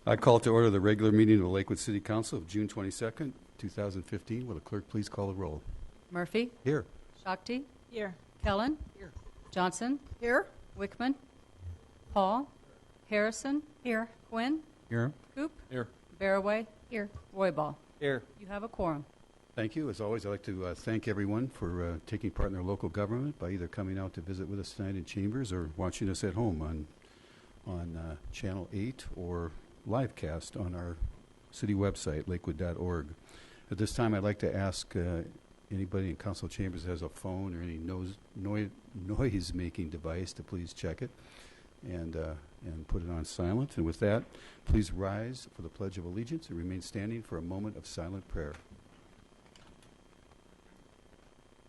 I call to order the regular meeting of the Lakewood City Council of June 22nd, 2015. Will the clerk please call the roll? Murphy. Here. Shakti. Here. Kellen. Here. Johnson. Here. Wickman. Paul. Harrison. Here. Quinn. Here. Coop. Here. Barraway. Here. Royball. Here. You have a quorum. Thank you. As always, I'd like to thank everyone for taking part in their local government by either coming out to visit with us tonight in Chambers or watching us at home on Channel 8 or live cast on our city website, lakewood.org. At this time, I'd like to ask anybody in Council Chambers that has a phone or any noise-making device to please check it and put it on silent. And with that, please rise for the Pledge of Allegiance and remain standing for a moment of silent prayer.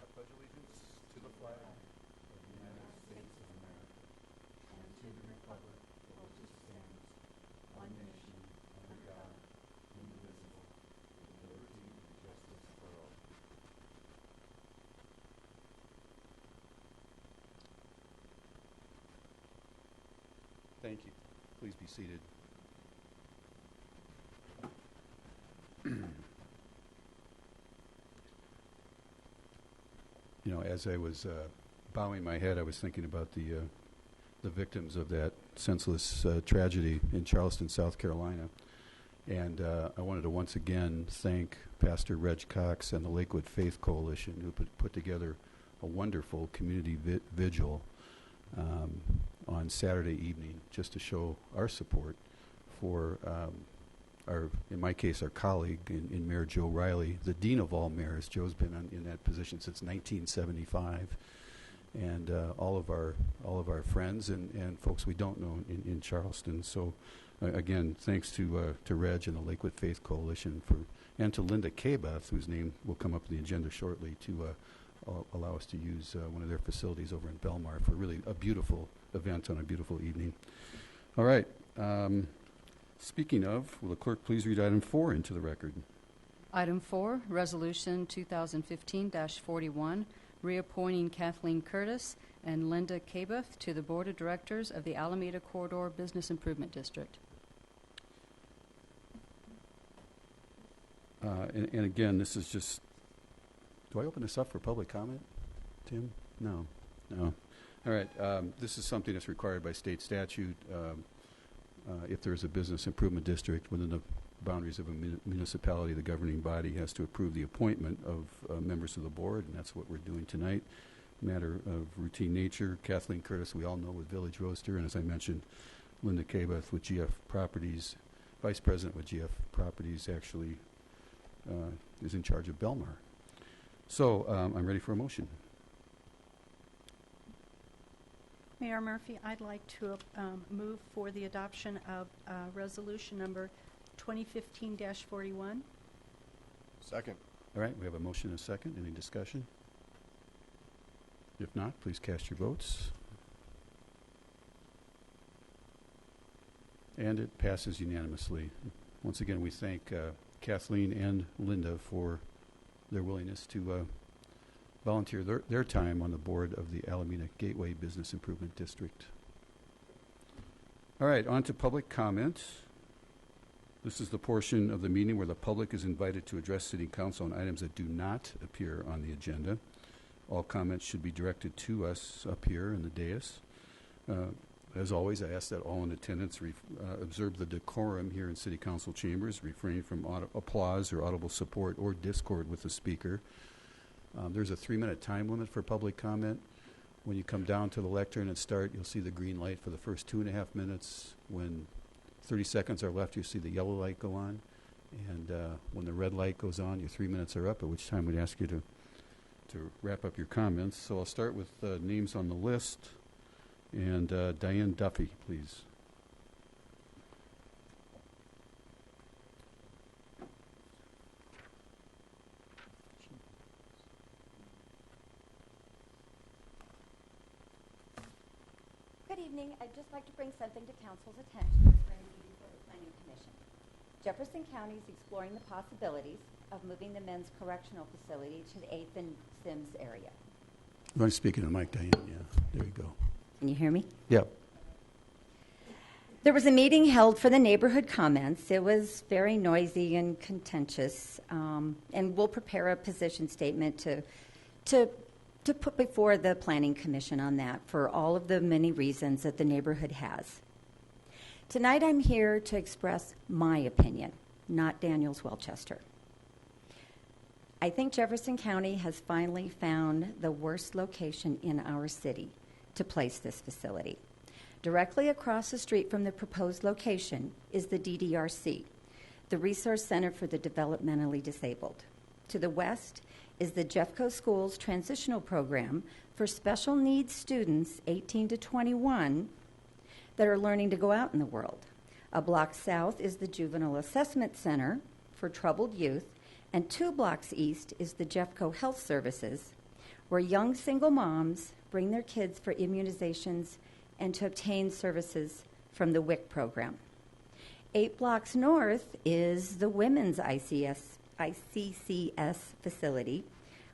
I pledge allegiance to the flag of the United States of America and to the republic for which it stands, one nation, under God, indivisible, with liberty and justice for all. Thank you. Please be seated. You know, as I was bowing my head, I was thinking about the victims of that senseless tragedy in Charleston, South Carolina. And I wanted to once again thank Pastor Reg Cox and the Lakewood Faith Coalition, who put together a wonderful community vigil on Saturday evening, just to show our support for in my case, our colleague in Mayor Joe Riley, the dean of all mayors. Joe's been in that position since 1975, and all of our friends and folks we don't know in Charleston. So, again, thanks to Reg and the Lakewood Faith Coalition and to Linda Kabeth, whose name will come up on the agenda shortly, to allow us to use one of their facilities over in Belmar for really a beautiful event on a beautiful evening. All right. Speaking of, will the clerk please read item 4 into the record? Item 4, Resolution 2015-41, reappointing Kathleen Curtis and Linda Kabeth to the Board of Directors of the Alameda Corridor Business Improvement District. And again, this is just... Do I open this up for public comment, Tim? No. All right. This is something that's required by state statute. If there is a business improvement district within the boundaries of a municipality, the governing body has to approve the appointment of members of the board, and that's what we're doing tonight. Matter of routine nature. Kathleen Curtis, we all know, with Village Roaster, and as I mentioned, Linda Kabeth with GF Properties, Vice President with GF Properties, actually is in charge of Belmar. So I'm ready for a motion. Mayor Murphy, I'd like to move for the adoption of resolution number 2015-41. Second. All right, we have a motion and a second. Any discussion? If not, please cast your votes. And it passes unanimously. Once again, we thank Kathleen and Linda for their willingness to volunteer their time on the board of the Alameda Gateway Business Improvement District. All right, on to public comment. This is the portion of the meeting where the public is invited to address City Council on items that do not appear on the agenda. All comments should be directed to us up here in the dais. As always, I ask that all in attendance observe the decorum here in City Council chambers, refrain from applause or audible support or discord with the speaker. There's a 3-minute time limit for public comment. When you come down to the lectern and start, you'll see the green light for the first 2.5 minutes. When 30 seconds are left, you'll see the yellow light go on. And when the red light goes on, your 3 minutes are up, at which time we'd ask you to wrap up your comments. So I'll start with names on the list. And Diane Duffy, please. Good evening. I'd just like to bring something to Council's attention as we're in a meeting for the Planning Commission. Jefferson County is exploring the possibilities of moving the men's correctional facility to the 8th and Sims area. You want to speak in the mic, Diane? Yeah, there you go. Can you hear me? Yep. There was a meeting held for the neighborhood comments. It was very noisy and contentious, and we'll prepare a position statement to put before the Planning Commission on that for all of the many reasons that the neighborhood has. Tonight I'm here to express my opinion, not Daniel's Welchester. I think Jefferson County has finally found the worst location in our city to place this facility. Directly across the street from the proposed location is the DDRC, the Resource Center for the Developmentally Disabled. To the west is the Jeffco Schools Transitional Program for special needs students 18 to 21 that are learning to go out in the world. A block south is the Juvenile Assessment Center for troubled youth, and 2 blocks east is the Jeffco Health Services, where young single moms bring their kids for immunizations and to obtain services from the WIC program. 8 blocks north is the Women's ICCS facility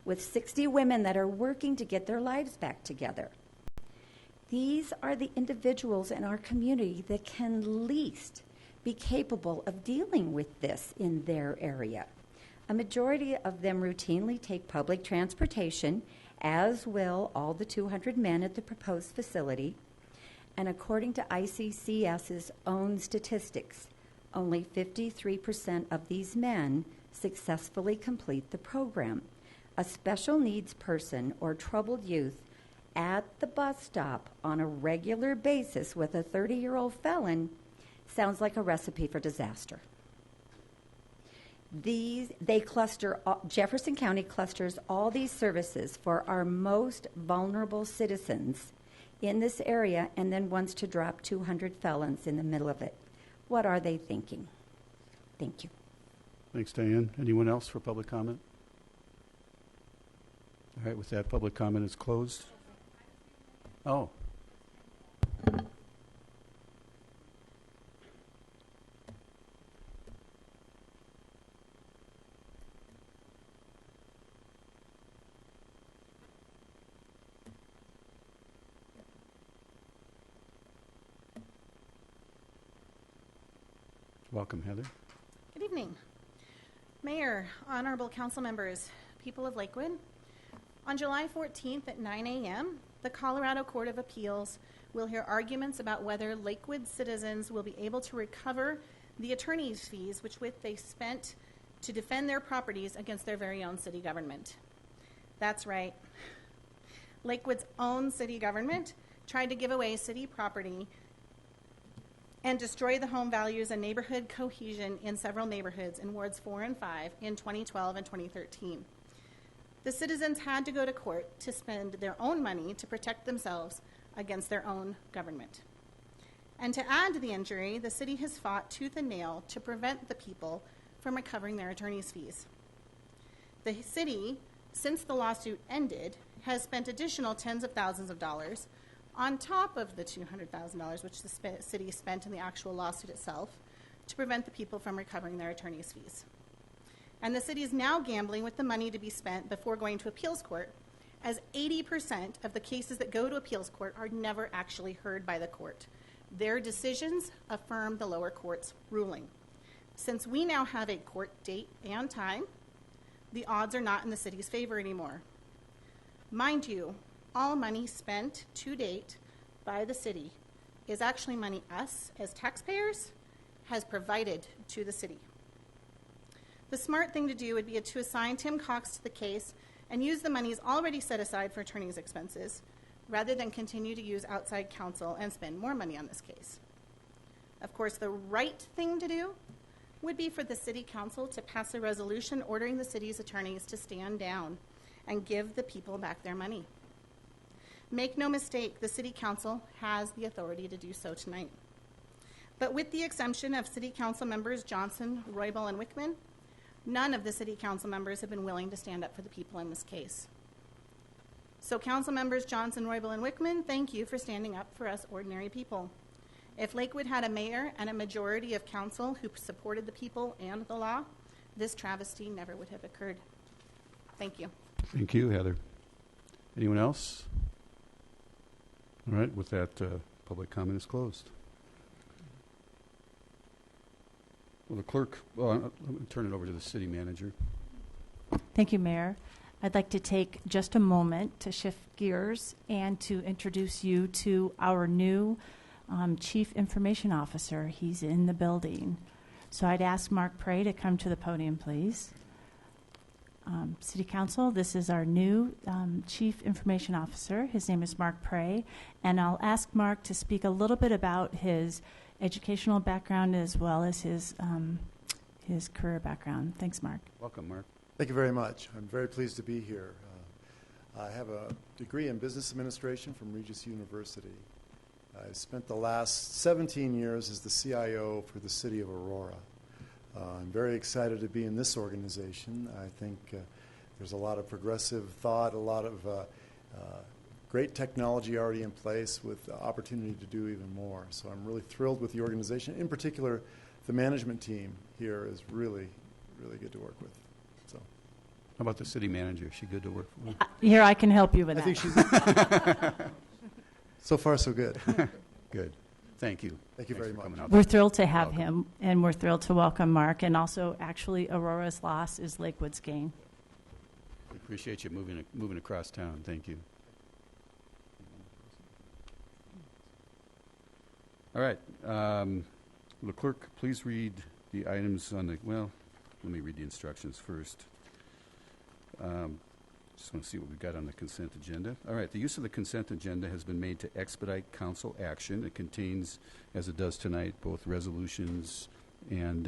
with 60 women that are working to get their lives back together. These are the individuals in our community that can least be capable of dealing with this in their area. A majority of them routinely take public transportation, as will all the 200 men at the proposed facility. And according to ICCS's own statistics, only 53% of these men successfully complete the program. A special needs person or troubled youth at the bus stop on a regular basis with a 30-year-old felon sounds like a recipe for disaster. Jefferson County clusters all these services for our most vulnerable citizens in this area and then wants to drop 200 felons in the middle of it. What are they thinking? Thank you. Thanks, Diane. Anyone else for public comment? All right, with that, public comment is closed. Oh. Welcome, Heather. Good evening. Mayor, honorable council members, people of Lakewood. On July 14th at 9 a.m., the Colorado Court of Appeals will hear arguments about whether Lakewood citizens will be able to recover the attorney's fees which they spent to defend their properties against their very own city government. That's right. Lakewood's own city government tried to give away city property and destroy the home values and neighborhood cohesion in several neighborhoods in wards 4 and 5 in 2012 and 2013. The citizens had to go to court to spend their own money to protect themselves against their own government. And to add to the injury, the city has fought tooth and nail to prevent the people from recovering their attorney's fees. The city, since the lawsuit ended, has spent additional tens of thousands of dollars on top of the $200,000 which the city spent in the actual lawsuit itself to prevent the people from recovering their attorney's fees. And the city is now gambling with the money to be spent before going to appeals court, as 80% of the cases that go to appeals court are never actually heard by the court. Their decisions affirm the lower court's ruling. Since we now have a court date and time, the odds are not in the city's favor anymore. Mind you, all money spent to date by the city is actually money us, as taxpayers, has provided to the city. The smart thing to do would be to assign Tim Cox to the case and use the monies already set aside for attorney's expenses, rather than continue to use outside counsel and spend more money on this case. Of course, the right thing to do would be for the city council to pass a resolution ordering the city's attorneys to stand down and give the people back their money. Make no mistake, the city council has the authority to do so tonight. But with the exception of city council members Johnson, Roybal, and Wickman, none of the city council members have been willing to stand up for the people in this case. So council members Johnson, Roybal, and Wickman, thank you for standing up for us ordinary people. If Lakewood had a mayor and a majority of council who supported the people and the law, this travesty never would have occurred. Thank you. Thank you, Heather. Anyone else? All right, with that, public comment is closed. Will the clerk, let me turn it over to the city manager. Thank you, Mayor. I'd like to take just a moment to shift gears and to introduce you to our new Chief Information Officer. He's in the building. So I'd ask Mark Prey to come to the podium, please. City Council, this is our new Chief Information Officer. His name is Mark Prey, and I'll ask Mark to speak a little bit about his educational background as well as his career background. Thanks, Mark. Welcome, Mark. Thank you very much. I'm very pleased to be here. I have a degree in business administration from Regis University. I spent the last 17 years as the CIO for the city of Aurora. I'm very excited to be in this organization. I think there's a lot of progressive thought, a lot of great technology already in place with the opportunity to do even more. So I'm really thrilled with the organization. In particular, the management team here is really, really good to work with. So, How about the city manager? Is she good to work for? Here, I can help you with I that. think she's so far so good. Good. Thank you. Thank you Thanks very for much. coming out. We're thrilled to have Welcome. him, and we're thrilled to welcome Mark. And also, actually, Aurora's loss is Lakewood's gain. We appreciate you moving across town. Thank you. All right. Will the clerk please read the items on the, well, let me read the instructions first. Just want to see what we've got on the consent agenda. All right. The use of the consent agenda has been made to expedite council action. It contains, as it does tonight, both resolutions and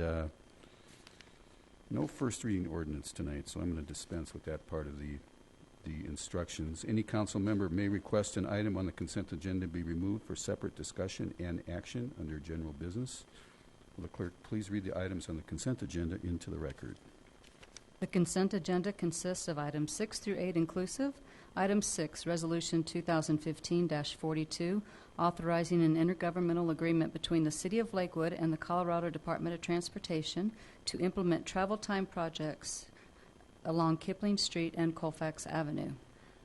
no first reading ordinance tonight, so I'm going to dispense with that part of the instructions. Any council member may request an item on the consent agenda be removed for separate discussion and action under general business. Will the clerk please read the items on the consent agenda into the record? The consent agenda consists of items 6 through 8 inclusive. Item 6, Resolution 2015-42, authorizing an intergovernmental agreement between the City of Lakewood and the Colorado Department of Transportation to implement travel time projects along Kipling Street and Colfax Avenue.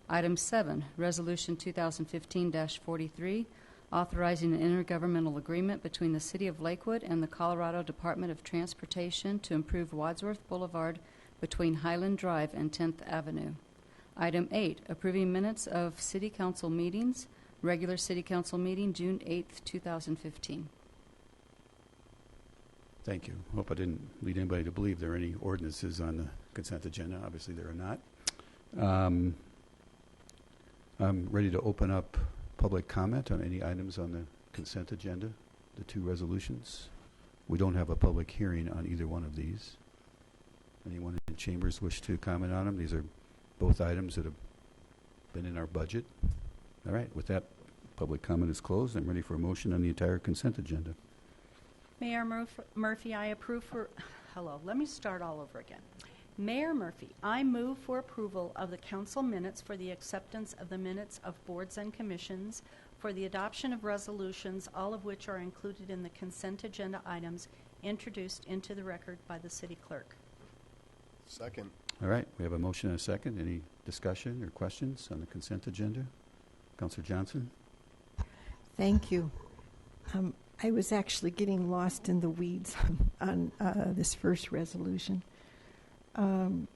Item 7, Resolution 2015-43, authorizing an intergovernmental agreement between the City of Lakewood and the Colorado Department of Transportation to improve Wadsworth Boulevard between Highland Drive and 10th Avenue. Item 8, approving minutes of City Council meetings, regular City Council meeting, June 8th, 2015. Thank you. Hope I didn't lead anybody to believe there are any ordinances on the consent agenda. Obviously, there are not. I'm ready to open up public comment on any items on the consent agenda, the two resolutions. We don't have a public hearing on either one of these. Anyone in chambers wish to comment on them? These are both items that have been in our budget. All right. With that, public comment is closed. I'm ready for a motion on the entire consent agenda. Mayor Murphy, I approve for, let me start all over again. Mayor Murphy, I move for approval of the council minutes for the acceptance of the minutes of boards and commissions, for the adoption of resolutions, all of which are included in the consent agenda items introduced into the record by the city clerk. Second. All right. We have a motion and a second. Any discussion or questions on the consent agenda? Councilor Johnson? Thank you. I was actually getting lost in the weeds on this first resolution. The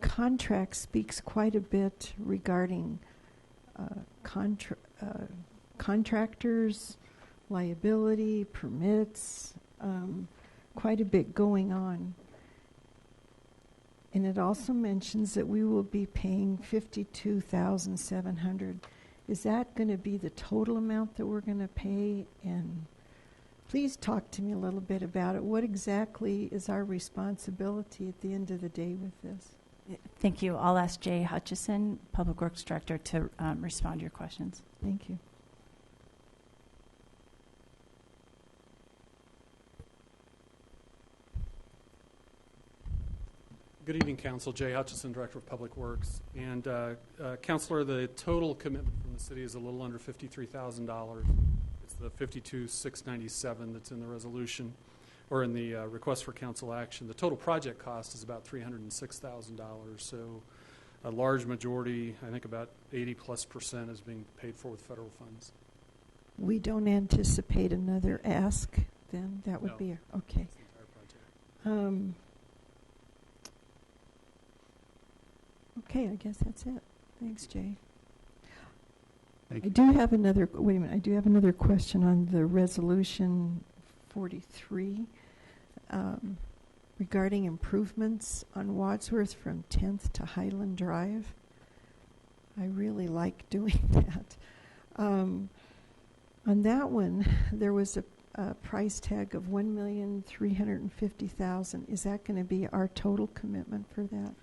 contract speaks quite a bit regarding contractors, liability, permits, quite a bit going on. And it also mentions that we will be paying $52,700. Is that going to be the total amount that we're going to pay? And please talk to me a little bit about it. What exactly is our responsibility at the end of the day with this? Thank you. I'll ask Jay Hutchison, Public Works Director, to respond to your questions. Thank you. Good evening, Council. Jay Hutchison, Director of Public Works. And Councilor, the total commitment from the city is a little under $53,000. It's the $52,697 that's in the resolution, or in the request for council action. The total project cost is about $306,000. So a large majority, I think about 80+%, is being paid for with federal funds. We don't anticipate another ask then? That would No. be, okay. That's the entire project. Okay, I guess that's it. Thanks, Jay. Thank I you. do have another, wait a minute, I do have another question on the resolution 43 regarding improvements on Wadsworth from 10th to Highland Drive. I really like doing that. On that one, there was a price tag of $1,350,000. Is that going to be our total commitment for that?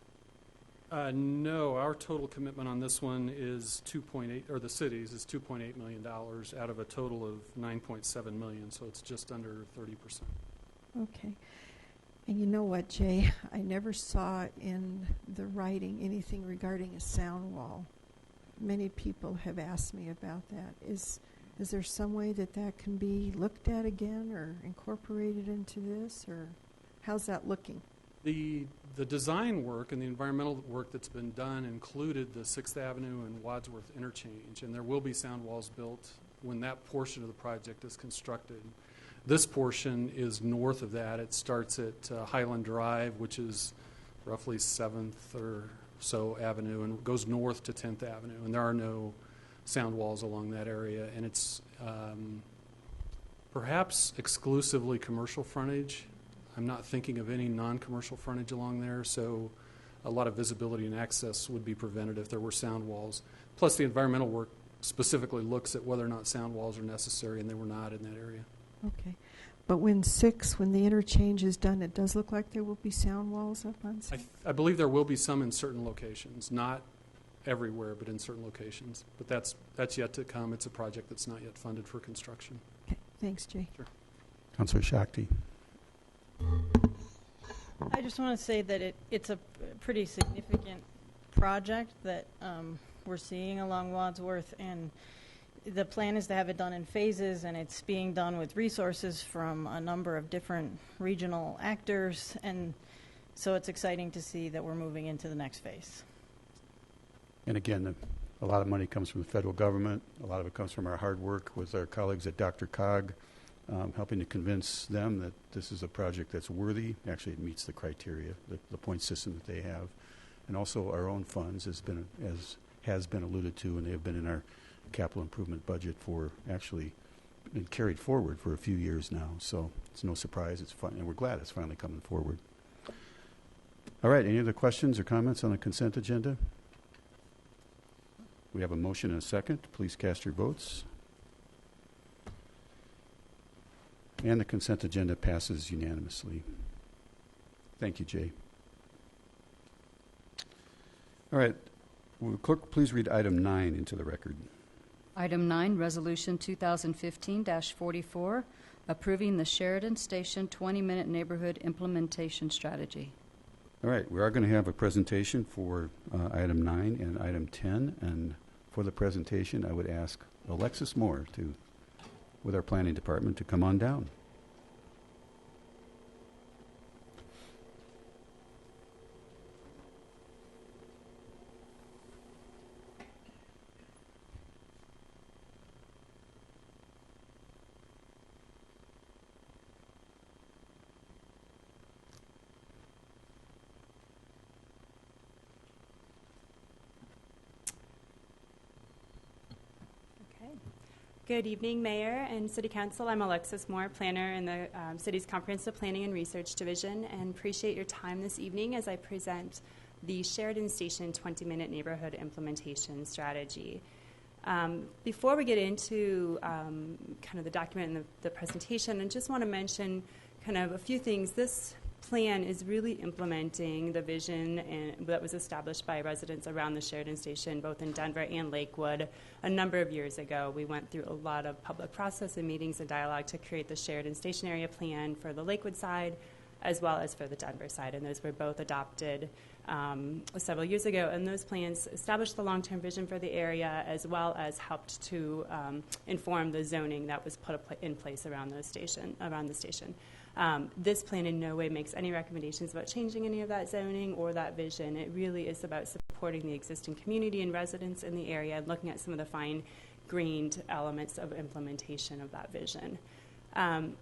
No, our total commitment on this one is 2.8, or the city's is $2.8 million out of a total of $9.7 million, so it's just under 30%. Okay. And you know what, Jay? I never saw in the writing anything regarding a sound wall. Many people have asked me about that. Is there some way that that can be looked at again or incorporated into this, or how's that looking? The design work and the environmental work that's been done included the 6th Avenue and Wadsworth interchange, and there will be sound walls built when that portion of the project is constructed. This portion is north of that. It starts at Highland Drive, which is roughly 7th or so Avenue, and goes north to 10th Avenue, and there are no sound walls along that area, and it's perhaps exclusively commercial frontage. I'm not thinking of any non-commercial frontage along there, so a lot of visibility and access would be prevented if there were sound walls. Plus, the environmental work specifically looks at whether or not sound walls are necessary, and they were not in that area. Okay. But when the interchange is done, it does look like there will be sound walls up on 6th? I believe there will be some in certain locations, not everywhere, but in certain locations. But that's yet to come. It's a project that's not yet funded for construction. Okay. Thanks, Jay. Sure. Councilor Shakti. I just want to say that it's a pretty significant project that we're seeing along Wadsworth, and the plan is to have it done in phases, and it's being done with resources from a number of different regional actors, and so it's exciting to see that we're moving into the next phase. And again, a lot of money comes from the federal government. A lot of it comes from our hard work with our colleagues at Dr. Cog, helping to convince them that this is a project that's worthy. Actually, it meets the criteria, the point system that they have. And also our own funds has been alluded to, and they have been in our capital improvement budget for actually been carried forward for a few years now. So it's no surprise. It's fun, and we're glad it's finally coming forward. All right, any other questions or comments on the consent agenda? We have a motion and a second. Please cast your votes. And the consent agenda passes unanimously. Thank you, Jay. All right. Will clerk please read item 9 into the record? Item 9, Resolution 2015-44, approving the Sheridan Station 20-minute neighborhood implementation strategy. All right. We are going to have a presentation for item 9 and item 10. And for the presentation, I would ask Alexis Moore with our planning department to come on down. Good evening, Mayor and City Council. I'm Alexis Moore, planner in the City's Comprehensive Planning and Research Division, and appreciate your time this evening as I present the Sheridan Station 20-minute neighborhood implementation strategy. Before we get into kind of the document and the presentation, I just want to mention kind of a few things. This plan is really implementing the vision that was established by residents around the Sheridan Station, both in Denver and Lakewood, a number of years ago. We went through a lot of public process and meetings and dialogue to create the Sheridan Station area plan for the Lakewood side as well as for the Denver side, and those were both adopted several years ago. And those plans established the long-term vision for the area as well as helped to inform the zoning that was put in place around the station. This plan in no way makes any recommendations about changing any of that zoning or that vision. It really is about supporting the existing community and residents in the area and looking at some of the fine-grained elements of implementation of that vision.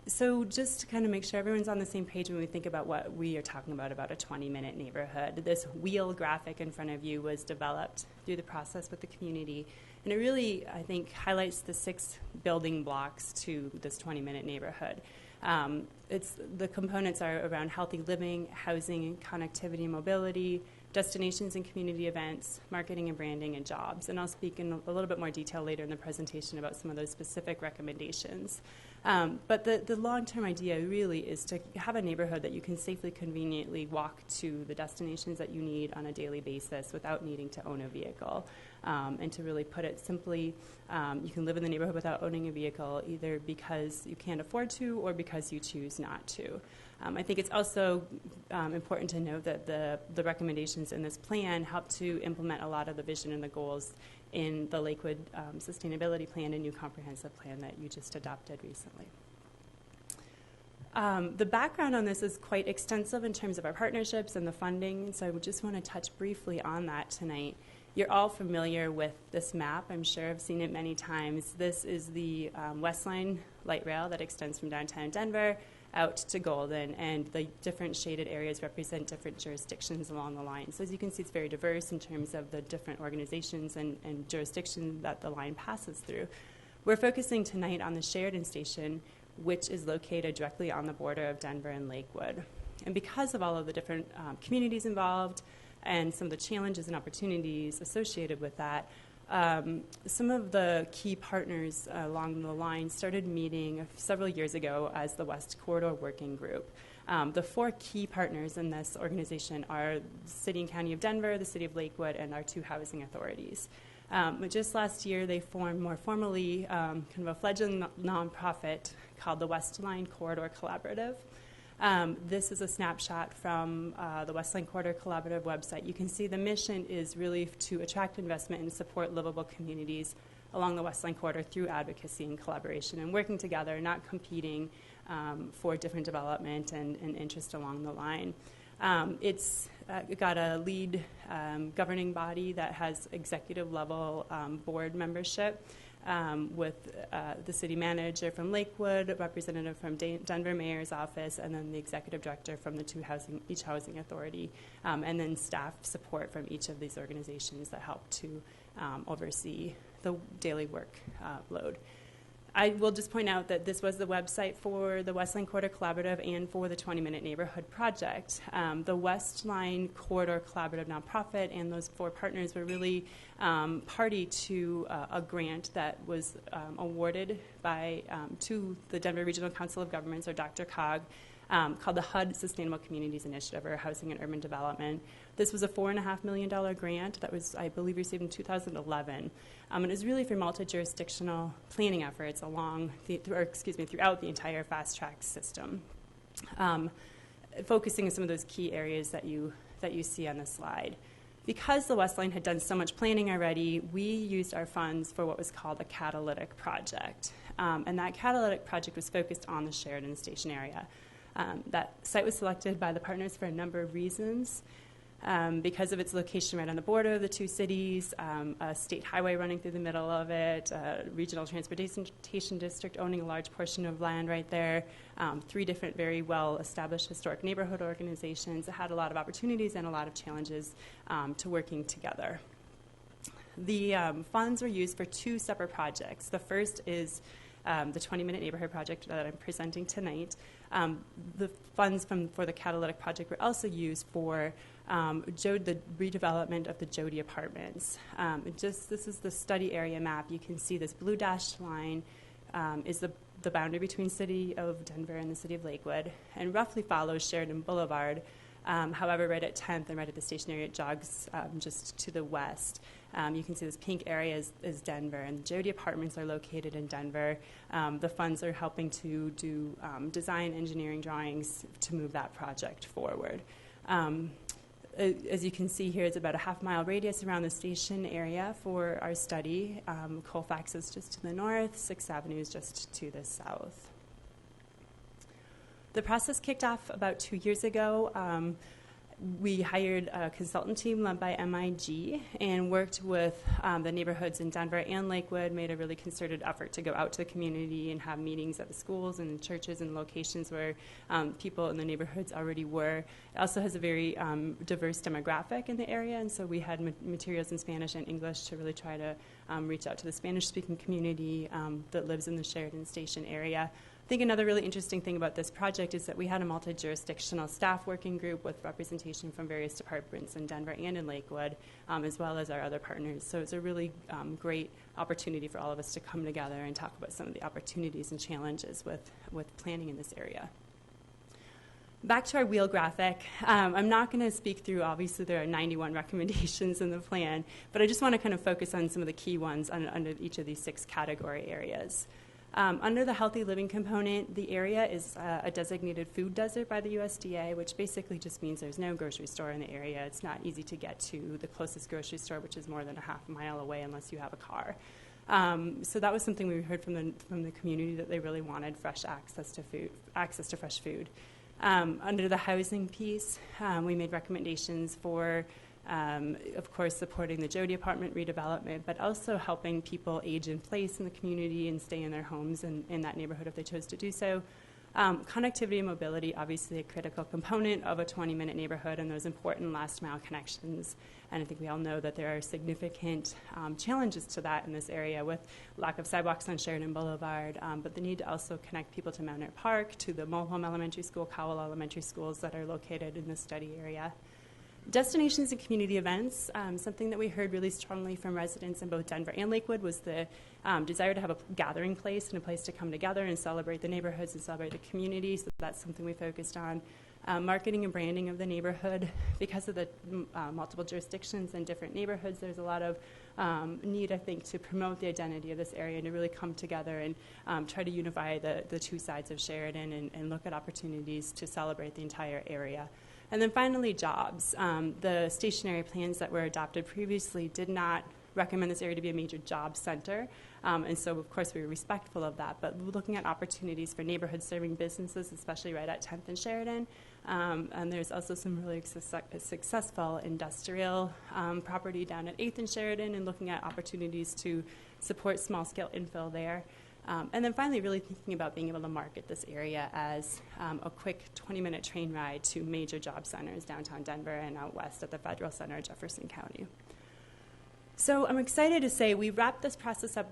So just to kind of make sure everyone's on the same page when we think about what we are talking about a 20-minute neighborhood, this wheel graphic in front of you was developed through the process with the community. And it really, I think, highlights the 6 building blocks to this 20-minute neighborhood. The components are around healthy living, housing, connectivity and mobility, destinations and community events, marketing and branding, and jobs. And I'll speak in a little bit more detail later in the presentation about some of those specific recommendations. But the long-term idea really is to have a neighborhood that you can safely, conveniently walk to the destinations that you need on a daily basis without needing to own a vehicle. And to really put it simply, you can live in the neighborhood without owning a vehicle, either because you can't afford to or because you choose not to. I think it's also important to note that the recommendations in this plan help to implement a lot of the vision and the goals in the Lakewood Sustainability Plan and new comprehensive plan that you just adopted recently. The background on this is quite extensive in terms of our partnerships and the funding, so I would just want to touch briefly on that tonight. You're all familiar with this map. I'm sure I've seen it many times. This is the Westline light rail that extends from downtown Denver out to Golden, and the different shaded areas represent different jurisdictions along the line. So as you can see, it's very diverse in terms of the different organizations and jurisdictions that the line passes through. We're focusing tonight on the Sheridan Station, which is located directly on the border of Denver and Lakewood. And because of all of the different communities involved and some of the challenges and opportunities associated with that, some of the key partners along the line started meeting several years ago as the West Corridor Working Group. The 4 key partners in this organization are the City and County of Denver, the City of Lakewood, and our 2 housing authorities. But just last year, they formed more formally kind of a fledgling nonprofit called the Westline Corridor Collaborative. This is a snapshot from the Westline Corridor Collaborative website. You can see the mission is really to attract investment and support livable communities along the Westline Corridor through advocacy and collaboration and working together, not competing for different development and interest along the line. It's got a lead governing body that has executive level board membership. With the city manager from Lakewood, a representative from Denver Mayor's office, and then the executive director from the each housing authority, and then staff support from each of these organizations that help to oversee the daily work load. I will just point out that this was the website for the Westline Corridor Collaborative and for the 20-Minute Neighborhood Project. The Westline Corridor Collaborative nonprofit and those 4 partners were really party to a grant that was awarded by to the Denver Regional Council of Governments, or DRCOG, called the HUD Sustainable Communities Initiative, or Housing and Urban Development. This was a $4.5 million grant that was, I believe, received in 2011. And it was really for multi-jurisdictional planning efforts throughout the entire fast track system, focusing on some of those key areas that you see on the slide. Because the Westline had done so much planning already, we used our funds for what was called a catalytic project. And that catalytic project was focused on the Sheridan Station area. That site was selected by the partners for a number of reasons. Because of its location right on the border of the 2 cities, a state highway running through the middle of it, a regional transportation district owning a large portion of land right there, 3 different very well-established historic neighborhood organizations that had a lot of opportunities and a lot of challenges to working together. The funds were used for 2 separate projects. The first is the 20-Minute Neighborhood Project that I'm presenting tonight. The funds for the catalytic project were also used for the redevelopment of the Jody Apartments. This is the study area map. You can see this blue dashed line is the boundary between City of Denver and the City of Lakewood, and roughly follows Sheridan Boulevard. However, right at 10th and right at the station area, it jogs just to the west. You can see this pink area is Denver, and the Jody Apartments are located in Denver. The funds are helping to do design engineering drawings to move that project forward. As you can see here, it's about a half-mile radius around the station area for our study. Colfax is just to the north, 6th Avenue is just to the south. The process kicked off about 2 years ago. we hired a consultant team led by MIG and worked with the neighborhoods in Denver and Lakewood, made a really concerted effort to go out to the community and have meetings at the schools and the churches and locations where people in the neighborhoods already were. It also has a very diverse demographic in the area, and so we had materials in Spanish and English to really try to reach out to the Spanish-speaking community that lives in the Sheridan Station area. I think another really interesting thing about this project is that we had a multi-jurisdictional staff working group with representation from various departments in Denver and in Lakewood, as well as our other partners. So it's a really great opportunity for all of us to come together and talk about some of the opportunities and challenges with planning in this area. Back to our wheel graphic. I'm not going to speak through, obviously there are 91 recommendations in the plan, but I just want to kind of focus on some of the key ones under each of these 6 category areas. Under the healthy living component, the area is a designated food desert by the USDA, which basically just means there's no grocery store in the area. It's not easy to get to the closest grocery store, which is more than a half a mile away unless you have a car. So that was something we heard from the community, that they really wanted fresh access to food, access to fresh food. Under the housing piece, we made recommendations for of course, supporting the Jody apartment redevelopment, but also helping people age in place in the community and stay in their homes in that neighborhood if they chose to do so. Connectivity and mobility, obviously a critical component of a 20-minute neighborhood and those important last-mile connections. And I think we all know that there are significant challenges to that in this area with lack of sidewalks on Sheridan Boulevard, but the need to also connect people to Mount Airy Park, to the Mulholm Elementary School, Cowell Elementary Schools that are located in the study area. Destinations and community events, something that we heard really strongly from residents in both Denver and Lakewood was the desire to have a gathering place and a place to come together and celebrate the neighborhoods and celebrate the community, so that's something we focused on. Marketing and branding of the neighborhood. Because of the multiple jurisdictions and different neighborhoods, there's a lot of need, I think, to promote the identity of this area and to really come together and try to unify the two sides of Sheridan and look at opportunities to celebrate the entire area. And then finally, jobs. The stationary plans that were adopted previously did not recommend this area to be a major job center. And so, of course, we were respectful of that. But looking at opportunities for neighborhood-serving businesses, especially right at 10th and Sheridan. And there's also some really successful industrial property down at 8th and Sheridan, and looking at opportunities to support small-scale infill there. And then finally, really thinking about being able to market this area as a quick 20-minute train ride to major job centers downtown Denver and out west at the Federal Center of Jefferson County. So I'm excited to say we wrapped this process up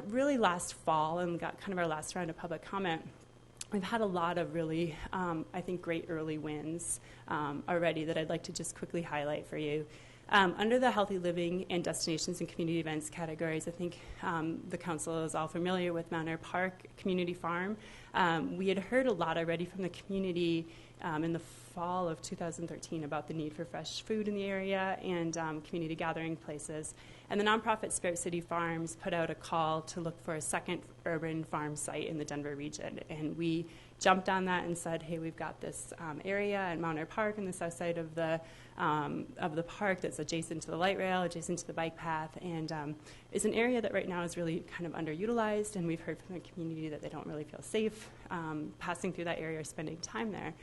really last fall and got kind of our last round of public comment. We've had a lot of really, I think, great early wins already that I'd like to just quickly highlight for you. Under the healthy living and destinations and community events categories, I think the council is all familiar with Mount Airy Park Community Farm. We had heard a lot already from the community in the fall of 2013 about the need for fresh food in the area and community gathering places. And the nonprofit Spirit City Farms put out a call to look for a second urban farm site in the Denver region. And we jumped on that and said, hey, we've got this area at Mount Airy Park on the south side of the park that's adjacent to the light rail, adjacent to the bike path, and is an area that right now is really kind of underutilized, and we've heard from the community that they don't really feel safe passing through that area or spending time there.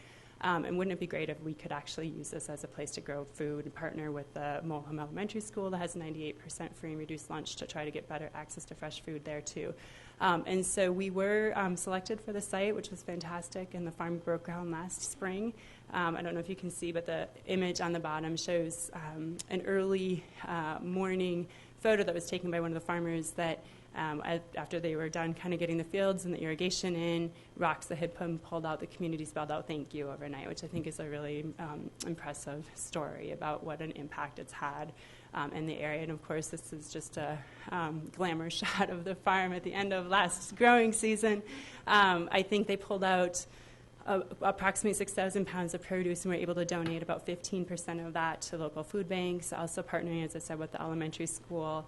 And wouldn't it be great if we could actually use this as a place to grow food and partner with the Mulholm Elementary School that has 98% free and reduced lunch to try to get better access to fresh food there too. And so we were selected for the site, which was fantastic, and the farm broke ground last spring. I don't know if you can see, but the image on the bottom shows an early morning photo that was taken by one of the farmers that after they were done kind of getting the fields and the irrigation in, rocks that had been pulled out, the community spelled out thank you overnight, which I think is a really impressive story about what an impact it's had in the area. And of course, this is just a glamour shot of the farm at the end of last growing season. I think they pulled out approximately 6,000 pounds of produce, and we're able to donate about 15% of that to local food banks. Also partnering, as I said, with the elementary school.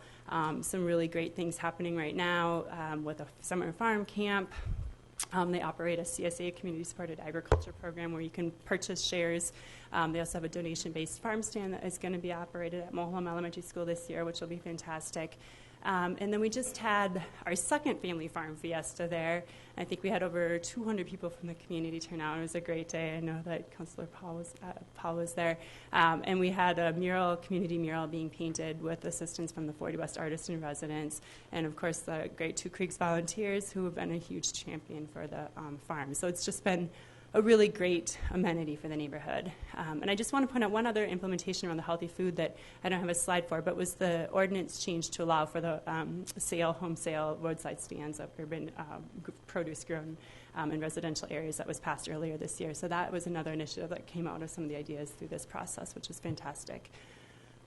Some really great things happening right now with a summer farm camp. They operate a CSA, community-supported agriculture program, where you can purchase shares. They also have a donation-based farm stand that is going to be operated at Mulholm Elementary School this year, which will be fantastic. And then we just had our second family farm fiesta there. I think we had over 200 people from the community turn out. It was a great day. I know that Councilor Paul was there. And we had a community mural being painted with assistance from the 40 West artists and residents. And of course, the great Two Creeks volunteers who have been a huge champion for the farm. So it's just been a really great amenity for the neighborhood. And I just want to point out one other implementation around the healthy food that I don't have a slide for, but was the ordinance change to allow for the home sale, roadside stands of urban produce grown in residential areas that was passed earlier this year. So that was another initiative that came out of some of the ideas through this process, which was fantastic.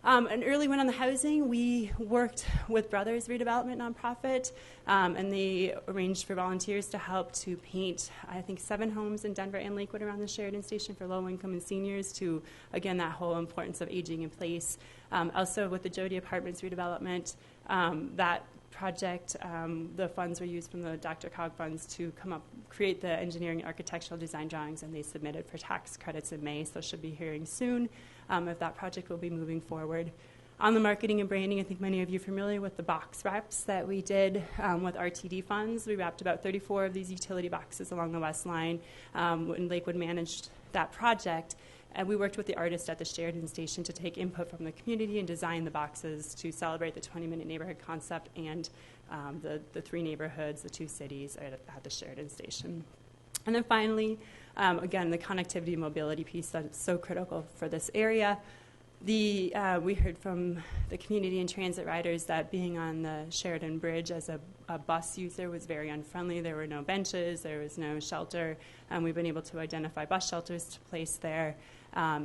An early win on the housing, we worked with Brothers Redevelopment nonprofit, and they arranged for volunteers to help to paint, I think, 7 homes in Denver and Lakewood around the Sheridan Station for low-income and seniors to, again, that whole importance of aging in place. Also with the Jody Apartments redevelopment, that project, the funds were used from the Dr. Cog funds to create the engineering architectural design drawings, and they submitted for tax credits in May, so should be hearing soon if that project will be moving forward. On the marketing and branding, I think many of you are familiar with the box wraps that we did with RTD funds. We wrapped about 34 of these utility boxes along the West Line, and Lakewood managed that project. And we worked with the artist at the Sheridan Station to take input from the community and design the boxes to celebrate the 20-minute neighborhood concept and the 3 neighborhoods, the 2 cities at the Sheridan Station. And then finally, again, the connectivity and mobility piece that's so critical for this area. We heard from the community and transit riders that being on the Sheridan Bridge as a bus user was very unfriendly. There were no benches, there was no shelter. We've been able to identify bus shelters to place there.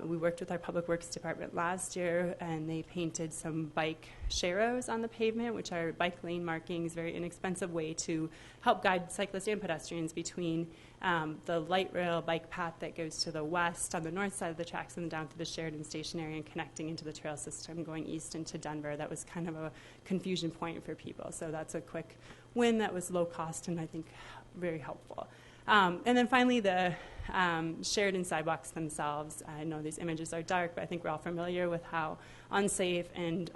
We worked with our Public Works Department last year, and they painted some bike sharrows on the pavement, which are bike lane markings, very inexpensive way to help guide cyclists and pedestrians between the light rail bike path that goes to the west on the north side of the tracks and down to the Sheridan Station area and connecting into the trail system going east into Denver. That was kind of a confusion point for people. So that's a quick win that was low cost and I think very helpful. And then finally, the Sheridan sidewalks themselves. I know these images are dark, but I think we're all familiar with how unsafe and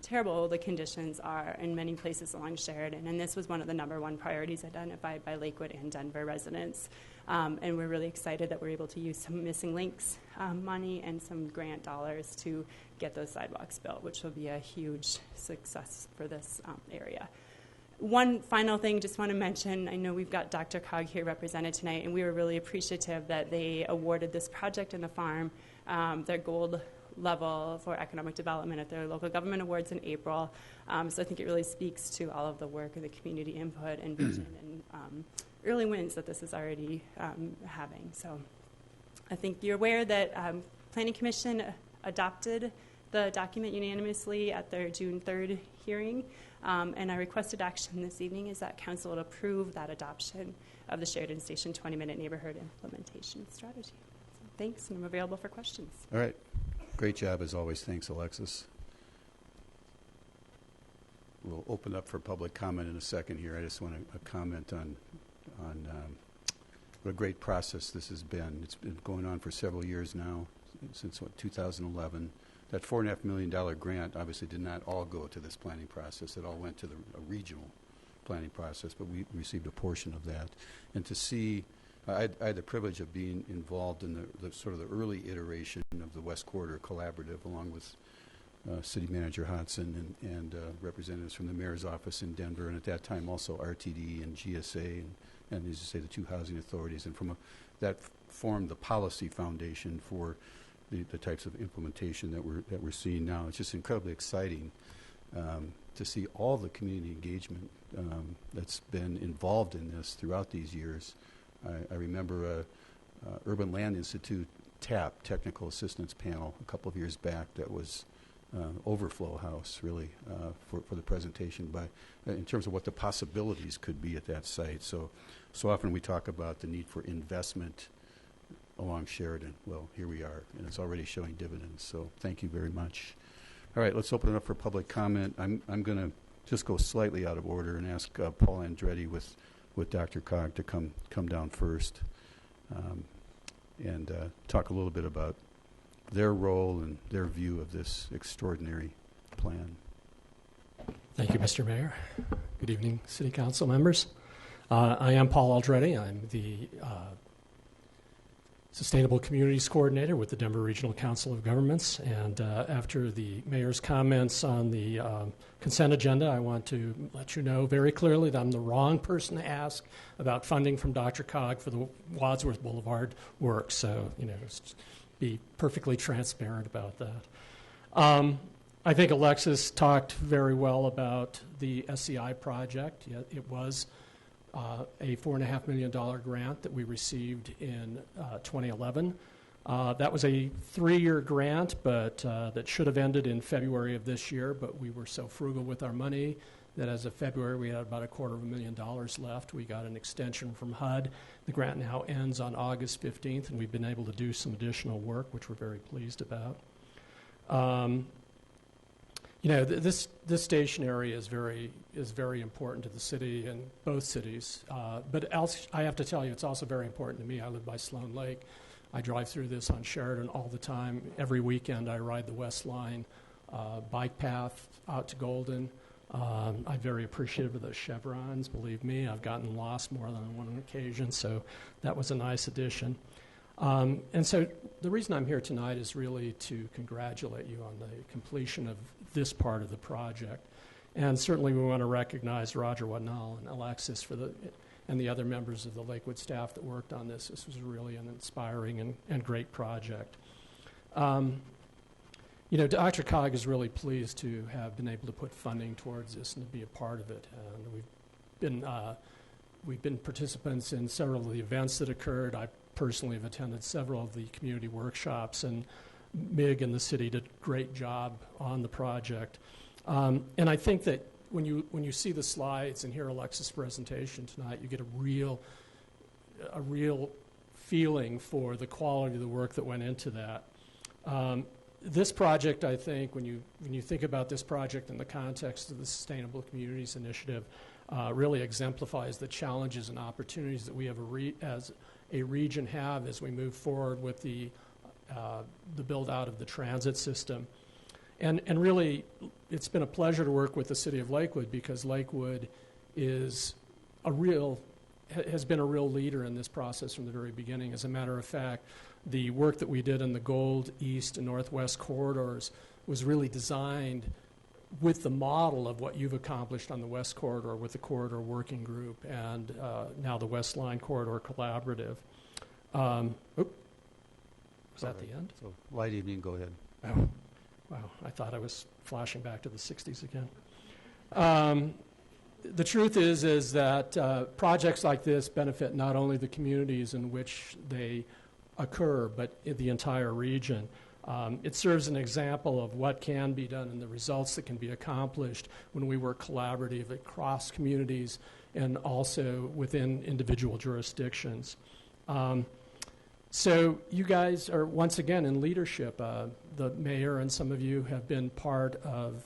terrible the conditions are in many places along Sheridan. And this was one of the #1 priorities identified by Lakewood and Denver residents. And we're really excited that we're able to use some missing links money and some grant dollars to get those sidewalks built, which will be a huge success for this area. One final thing, just want to mention, I know we've got Dr. Cog here represented tonight, and we were really appreciative that they awarded this project in the farm their gold level for economic development at their local government awards in April. So I think it really speaks to all of the work and the community input and vision and early wins that this is already having. So I think you're aware that Planning Commission adopted the document unanimously at their June 3rd hearing. And our requested action this evening is that Council would approve that adoption of the Sheridan Station 20-minute neighborhood implementation strategy. So thanks, and I'm available for questions. All right. Great job, as always. Thanks, Alexis. We'll open up for public comment in a second here. I just want to comment on what a great process this has been. It's been going on for several years now, since, 2011. That $4.5 million grant obviously did not all go to this planning process. It all went to a regional planning process, but we received a portion of that. And to see, I had the privilege of being involved in the sort of the early iteration of the West Corridor Collaborative, along with City Manager Hodson and representatives from the Mayor's Office in Denver, and at that time also RTD and GSA, and as you say, the 2 housing authorities. And that formed the policy foundation for the types of implementation that we're seeing now. It's just incredibly exciting to see all the community engagement that's been involved in this throughout these years. I remember Urban Land Institute TAP, Technical Assistance Panel, a couple of years back that was overflow house, really, for the presentation in terms of what the possibilities could be at that site. So often we talk about the need for investment along Sheridan. Well, here we are, and it's already showing dividends. So thank you very much. All right, let's open it up for public comment. I'm going to just go slightly out of order and ask Paul Andretti with Dr. Cog to come down first and talk a little bit about their role and their view of this extraordinary plan. Thank you, Mr. Mayor. Good evening, City Council members. I am Paul Aldretti. I'm the Sustainable Communities Coordinator with the Denver Regional Council of Governments. And after the Mayor's comments on the consent agenda, I want to let you know very clearly that I'm the wrong person to ask about funding from DRCOG for the Wadsworth Boulevard work. So, just be perfectly transparent about that. I think Alexis talked very well about the SCI project. It was a $4.5 million grant that we received in 2011. That was a 3-year grant, but that should have ended in February of this year, but we were so frugal with our money that as of February we had about $250,000 left. We got an extension from HUD. The grant now ends on August 15th, and we've been able to do some additional work, which we're very pleased about. This station area is very important to the city and both cities. But else, I have to tell you, it's also very important to me. I live by Sloan Lake. I drive through this on Sheridan all the time. Every weekend, I ride the West Line bike path out to Golden. I'm very appreciative of those chevrons. Believe me, I've gotten lost more than on one occasion, so that was a nice addition. And so the reason I'm here tonight is really to congratulate you on the completion of this part of the project. And certainly we want to recognize Roger Wadnall and Alexis and the other members of the Lakewood staff that worked on this. This was really an inspiring and great project. DRCOG is really pleased to have been able to put funding towards this and to be a part of it. And we've been participants in several of the events that occurred. I personally have attended several of the community workshops, and MIG and the city did a great job on the project. And I think that when you see the slides and hear Alexis' presentation tonight, you get a real feeling for the quality of the work that went into that. This project, I think, when you think about this project in the context of the Sustainable Communities Initiative, really exemplifies the challenges and opportunities that we have as a region have as we move forward with the build out of the transit system. And really, it's been a pleasure to work with the city of Lakewood because Lakewood has been a real leader in this process from the very beginning. As a matter of fact, the work that we did in the Gold, East, and Northwest corridors was really designed with the model of what you've accomplished on the West Corridor with the Corridor Working Group and now the West Line Corridor Collaborative. Was that the end? So, light evening, go ahead. Oh, wow. I thought I was flashing back to the 60s again. The truth is that projects like this benefit not only the communities in which they occur, but the entire region. It serves an example of what can be done and the results that can be accomplished when we work collaboratively across communities and also within individual jurisdictions. So you guys are once again in leadership. The mayor and some of you have been part of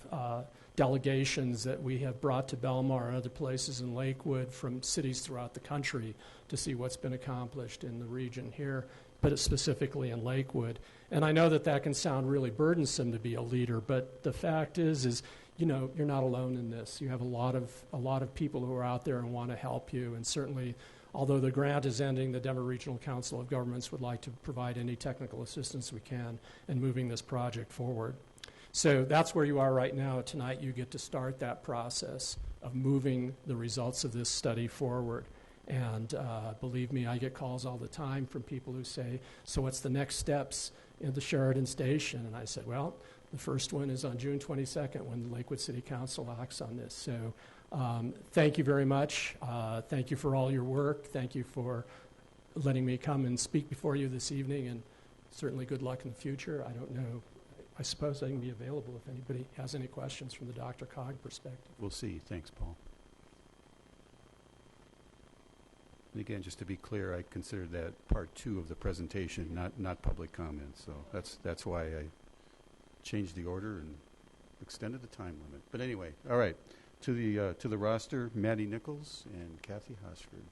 delegations that we have brought to Belmar and other places in Lakewood from cities throughout the country to see what's been accomplished in the region here, but specifically in Lakewood. And I know that can sound really burdensome to be a leader, but the fact is you're not alone in this. You have a lot of people who are out there and want to help you, and certainly, although the grant is ending, the Denver Regional Council of Governments would like to provide any technical assistance we can in moving this project forward. So that's where you are right now. Tonight you get to start that process of moving the results of this study forward. And believe me, I get calls all the time from people who say, so what's the next steps in the Sheridan Station? And I said, well, the first one is on June 22nd when the Lakewood City Council acts on this. So thank you very much. Thank you for all your work. Thank you for letting me come and speak before you this evening, and certainly good luck in the future. I don't know. I suppose I can be available if anybody has any questions from the DRCOG perspective. We'll see. Thanks, Paul. And again, just to be clear, I consider that part 2 of the presentation, not public comment. So that's why I changed the order and extended the time limit. But anyway, all right. To the roster, Maddie Nichols and Kathy Hosford.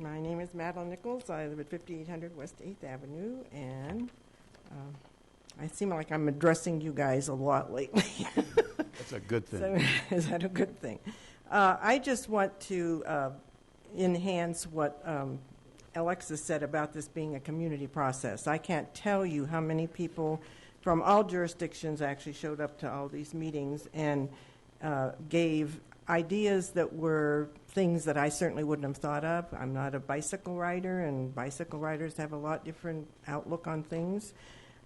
My name is Madeline Nichols. I live at 5800 West 8th Avenue, and I seem like I'm addressing you guys a lot lately. That's a good thing. So, is that a good thing? I just want to enhance what Alexis said about this being a community process. I can't tell you how many people from all jurisdictions actually showed up to all these meetings and gave ideas that were things that I certainly wouldn't have thought of. I'm not a bicycle rider, and bicycle riders have a lot different outlook on things.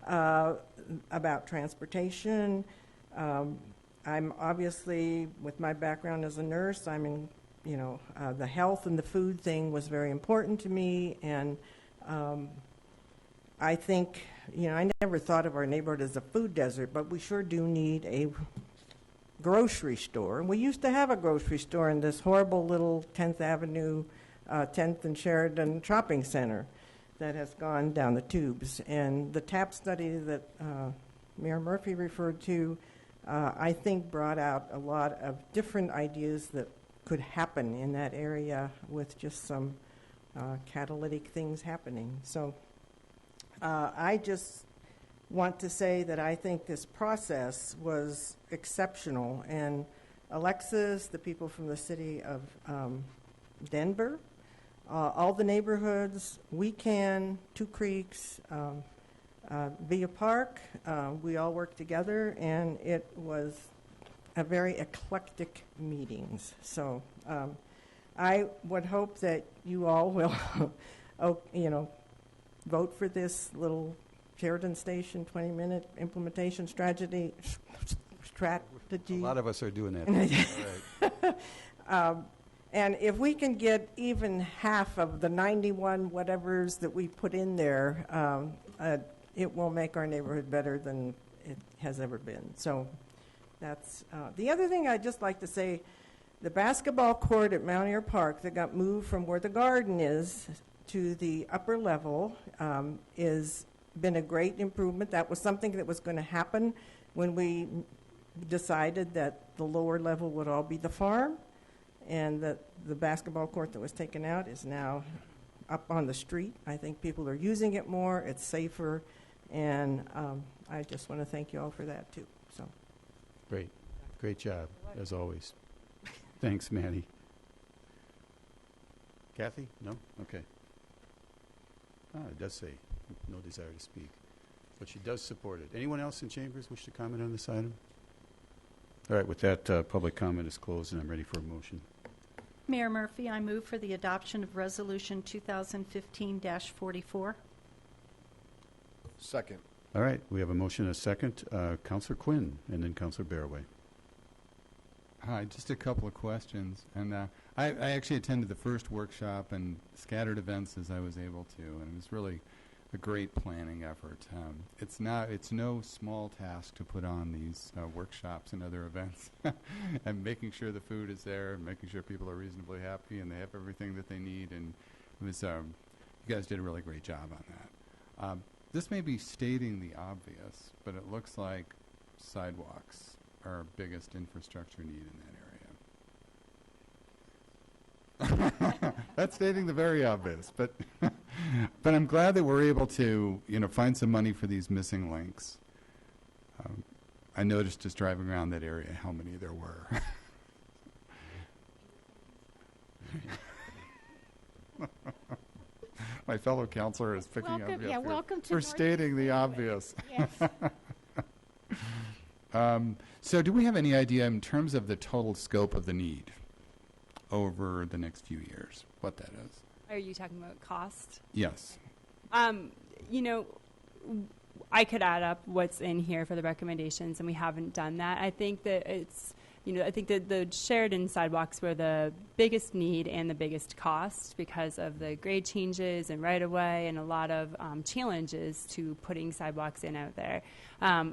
About transportation. I'm obviously, with my background as a nurse, I'm in, the health and the food thing was very important to me, and I think, I never thought of our neighborhood as a food desert, but we sure do need a grocery store. And we used to have a grocery store in this horrible little 10th Avenue, 10th and Sheridan shopping center that has gone down the tubes. And the TAP study that Mayor Murphy referred to, I think brought out a lot of different ideas that could happen in that area with just some catalytic things happening. So I just want to say that I think this process was exceptional. And Alexis, the people from the city of Denver, all the neighborhoods, We Can, Two Creeks, Villa Park, we all worked together, and it was a very eclectic meetings. So I would hope that you all will, vote for this little Sheridan Station 20-minute implementation strategy. A lot of us are doing that. Right. And if we can get even half of the 91 whatevers that we put in there, it will make our neighborhood better than it has ever been. So that's the other thing I'd just like to say. The basketball court at Mount Air Park that got moved from where the garden is to the upper level is been a great improvement. That was something that was going to happen when we decided that the lower level would all be the farm, and that the basketball court that was taken out is now up on the street. I think people are using it more. It's safer, and I just want to thank you all for that too. So, great job as always. Thanks, Maddie. Kathy? No? Okay. It does say no desire to speak, but she does support it. Anyone else in chambers wish to comment on this item? All right, with that, public comment is closed, and I'm ready for a motion. Mayor Murphy, I move for the adoption of Resolution 2015-44. Second. All right, we have a motion and a second. Councillor Quinn, and then Councillor Barraway. Hi, just a couple of questions. And I actually attended the first workshop and scattered events as I was able to, and it was really a great planning effort. It's no small task to put on these workshops and other events, and making sure the food is there, and making sure people are reasonably happy and they have everything that they need. And it was you guys did a really great job on that. This may be stating the obvious, but it looks like sidewalks are our biggest infrastructure need in that area. That's stating the very obvious, but but I'm glad that we're able to find some money for these missing links. I noticed just driving around that area how many there were. My fellow counselor is picking up. Welcome, welcome to for North stating the obvious. Yes. So do we have any idea in terms of the total scope of the need over the next few years, what that is? Are you talking about cost? Yes. I could add up what's in here for the recommendations, and we haven't done that. I think that I think that the Sheridan sidewalks were the biggest need and the biggest cost because of the grade changes and right-of-way and a lot of challenges to putting sidewalks in out there.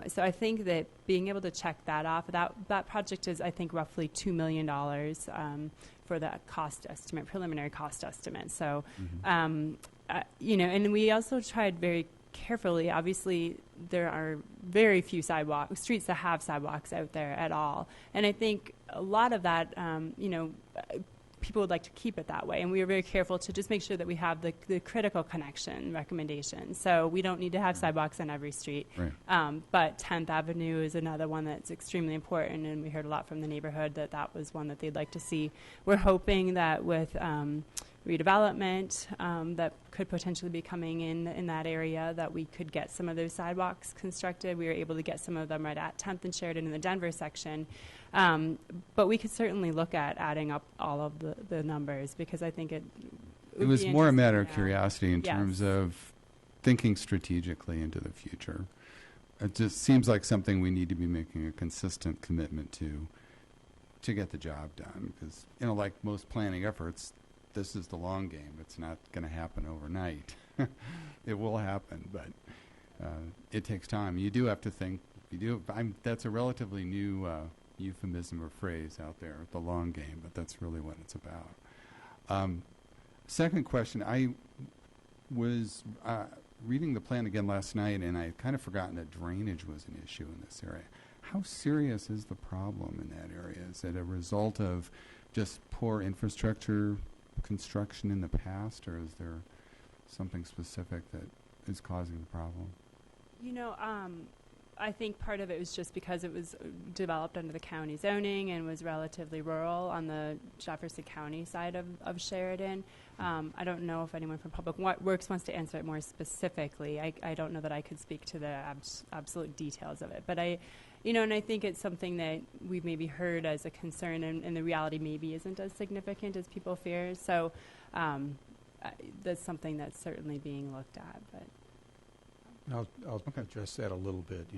So I think that being able to check that off, that project is, I think, roughly $2 million for the cost estimate, preliminary cost estimate. So, and we also tried very carefully. Obviously, there are very few streets that have sidewalks out there at all. And I think a lot of that, people would like to keep it that way. And we were very careful to just make sure that we have the critical connection recommendation. So we don't need to have sidewalks on every street. Right. But 10th Avenue is another one that's extremely important, and we heard a lot from the neighborhood that was one that they'd like to see. We're hoping that with redevelopment that could potentially be coming in that area, that we could get some of those sidewalks constructed. We were able to get some of them right at 10th and Sheridan in the Denver section. But we could certainly look at adding up all of the numbers, because I think it was more a matter of yeah. curiosity in Yes. terms of thinking strategically into the future. It just seems like something we need to be making a consistent commitment to get the job done. Because, like most planning efforts, this is the long game. It's not going to happen overnight. It will happen, but it takes time. You do have to think. That's a relatively new euphemism or phrase out there, the long game, but that's really what it's about. Second question, I was reading the plan again last night, and I had kind of forgotten that drainage was an issue in this area. How serious is the problem in that area? Is it a result of just poor infrastructure construction in the past, or is there something specific that is causing the problem? I think part of it was just because it was developed under the county zoning and was relatively rural on the Jefferson County side of Sheridan. I don't know if anyone from Public Works wants to answer it more specifically. I don't know that I could speak to the absolute details of it. But and I think it's something that we've maybe heard as a concern, and the reality maybe isn't as significant as people fear. So that's something that's certainly being looked at. But I'll address that a little bit.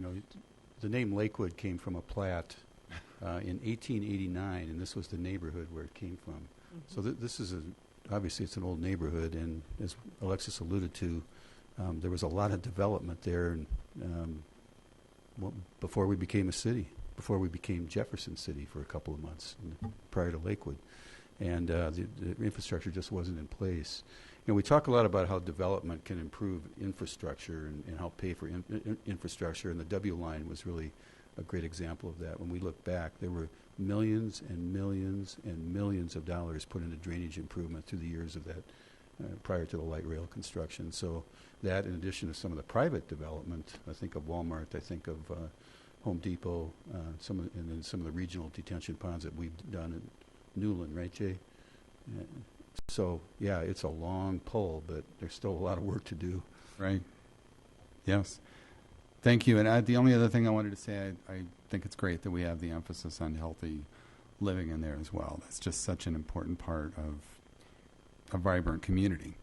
The name Lakewood came from a plat in 1889, and this was the neighborhood where it came from. Mm-hmm. So this is obviously it's an old neighborhood, and as Alexis alluded to, there was a lot of development there, and before we became a city, before we became Jefferson City for a couple of months prior to Lakewood, and the infrastructure just wasn't in place. We talk a lot about how development can improve infrastructure and help pay for infrastructure, and the W line was really a great example of that. When we look back, there were millions and millions and millions of dollars put into drainage improvement through the years of that prior to the light rail construction. So that, in addition to some of the private development, I think of Walmart, I think of Home Depot, and then some of the regional detention ponds that we've done in Newland, right, Jay? So, yeah, it's a long pull, but there's still a lot of work to do. Right. Yes. Thank you. And the only other thing I wanted to say, I think it's great that we have the emphasis on healthy living in there as well. That's just such an important part of a vibrant community,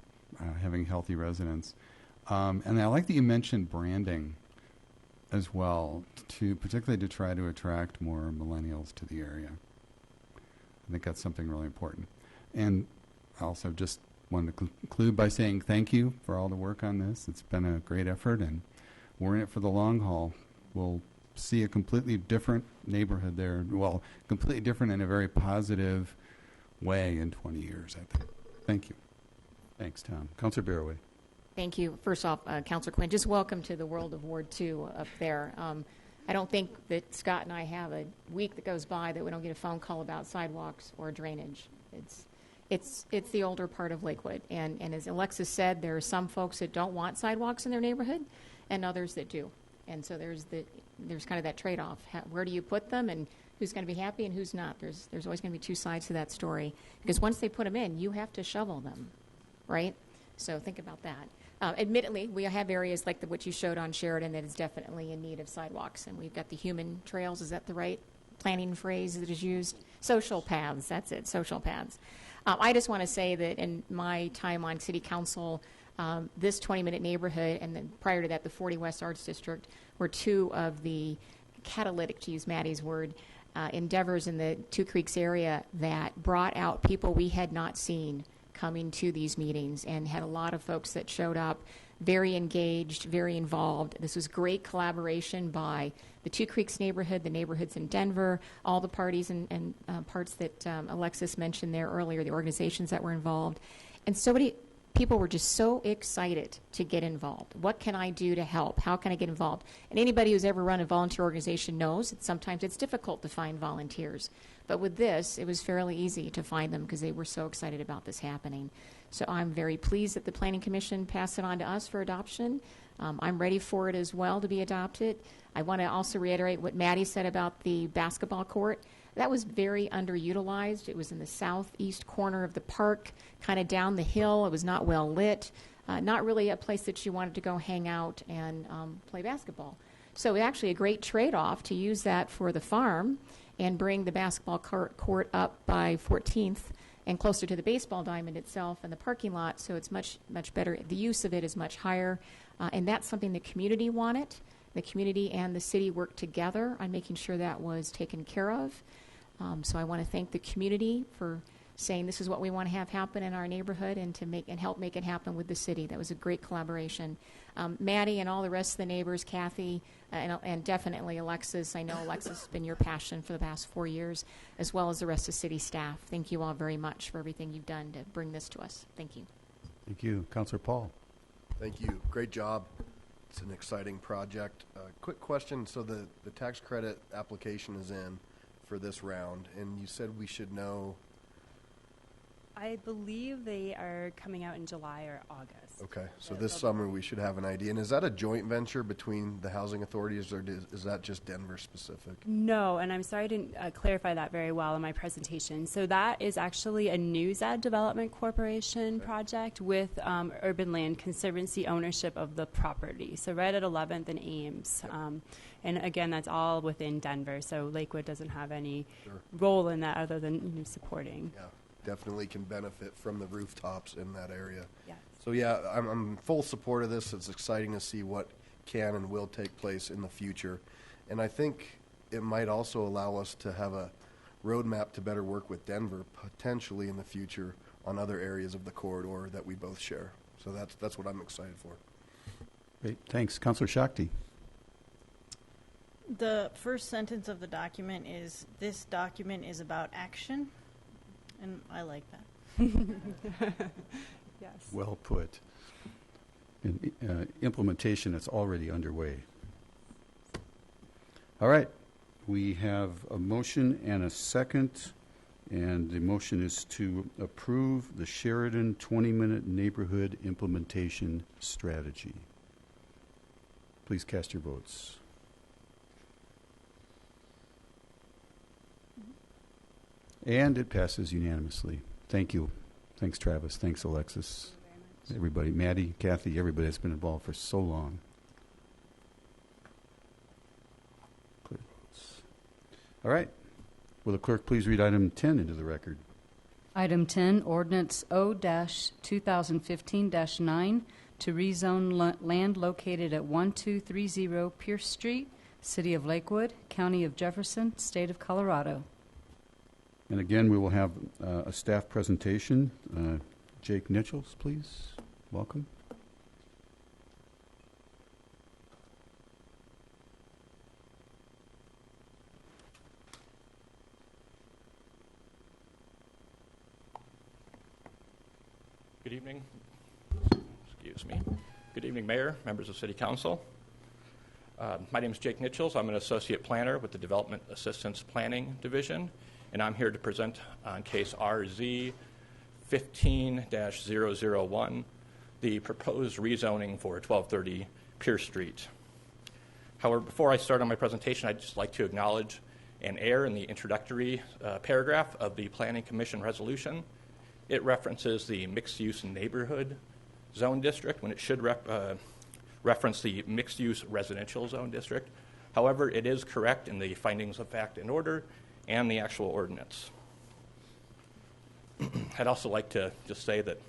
having healthy residents. And I like that you mentioned branding as well, particularly to try to attract more millennials to the area. I think that's something really important. And I also just wanted to conclude by saying thank you for all the work on this. It's been a great effort, and we're in it for the long haul. We'll see a completely different neighborhood there, well, completely different in a very positive way in 20 years, I think. Thank you. Thanks, Tom. Councilor Barroway. Thank you. First off, Councilor Quinn, just welcome to the world of Ward 2 up there. I don't think that Scott and I have a week that goes by that we don't get a phone call about sidewalks or drainage. It's the older part of Lakewood. And as Alexis said, there are some folks that don't want sidewalks in their neighborhood and others that do. And so there's kind of that trade-off. Where do you put them, and who's going to be happy and who's not? There's always going to be two sides to that story. Because once they put them in, you have to shovel them, right? So think about that. Admittedly, we have areas like what you showed on Sheridan that is definitely in need of sidewalks. And we've got the human trails. Is that the right planning phrase that is used? Social paths. That's it, social paths. I just want to say that in my time on City Council, this 20-minute neighborhood, and then prior to that, the 40 West Arts District, were two of the catalytic, to use Maddie's word, endeavors in the Two Creeks area that brought out people we had not seen coming to these meetings, and had a lot of folks that showed up very engaged, very involved. This was great collaboration by the Two Creeks neighborhood, the neighborhoods in Denver, all the parties and parts that Alexis mentioned there earlier, the organizations that were involved. And so many people were just so excited to get involved. What can I do to help? How can I get involved? And anybody who's ever run a volunteer organization knows that sometimes it's difficult to find volunteers. But with this, it was fairly easy to find them because they were so excited about this happening. So I'm very pleased that the Planning Commission passed it on to us for adoption. I'm ready for it as well to be adopted. I want to also reiterate what Maddie said about the basketball court. That was very underutilized. It was in the southeast corner of the park, kind of down the hill. It was not well lit, not really a place that you wanted to go hang out and play basketball. So actually a great trade-off to use that for the farm and bring the basketball court up by 14th and closer to the baseball diamond itself and the parking lot, so it's much, much better. The use of it is much higher, and that's something the community wanted. The community and the city worked together on making sure that was taken care of. So I want to thank the community for saying this is what we want to have happen in our neighborhood and to make and help make it happen with the city. That was a great collaboration. Maddie and all the rest of the neighbors, Kathy, and definitely Alexis. I know Alexis has been your passion for the past 4 years, as well as the rest of city staff. Thank you all very much for everything you've done to bring this to us. Thank you. Thank you. Councilor Paul. Thank you. Great job. It's an exciting project. Quick question. So the tax credit application is in for this round, and you said we should know. I believe they are coming out in July or August. Okay, so this summer we should have an idea. And is that a joint venture between the housing authorities, or is that just Denver specific? No, and I'm sorry I didn't clarify that very well in my presentation. So that is actually a NewsAd Development Corporation project with Urban Land Conservancy ownership of the property. So right at 11th and Ames. And again, that's all within Denver. So Lakewood doesn't have any role in that other than supporting. Yeah. Definitely can benefit from the rooftops in that area. Yeah. So yeah, I'm in full support of this. It's exciting to see what can and will take place in the future. And I think it might also allow us to have a roadmap to better work with Denver potentially in the future on other areas of the corridor that we both share. So that's what I'm excited for. Great. Thanks. Councilor Shakti. The first sentence of the document is, "This document is about action." And I like that. Yes. Well put. In implementation that's already underway. All right. We have a motion and a second, and the motion is to approve the Sheridan 20-minute neighborhood implementation strategy. Please cast your votes. And it passes unanimously. Thank you. Thanks, Travis. Thanks, Alexis. Everybody, Maddie, Kathy, everybody that's been involved for so long. Clear votes. All right. Will the clerk please read item 10 into the record? Item 10, Ordinance O-2015-9 to rezone land located at 1230 Pierce Street, City of Lakewood, County of Jefferson, State of Colorado. And again, we will have a staff presentation. Jake Nichols, please. Welcome. Good evening. Excuse me. Good evening, Mayor, members of City Council. My name is Jake Nichols. I'm an associate planner with the Development Assistance Planning Division, and I'm here to present on case RZ 15-001, the proposed rezoning for 1230 Pierce Street. However, before I start on my presentation, I'd just like to acknowledge an error in the introductory paragraph of the Planning Commission resolution. It references the mixed-use neighborhood zone district when it should reference the mixed-use residential zone district. However, it is correct in the findings of fact and order and the actual ordinance. I'd also like to just say that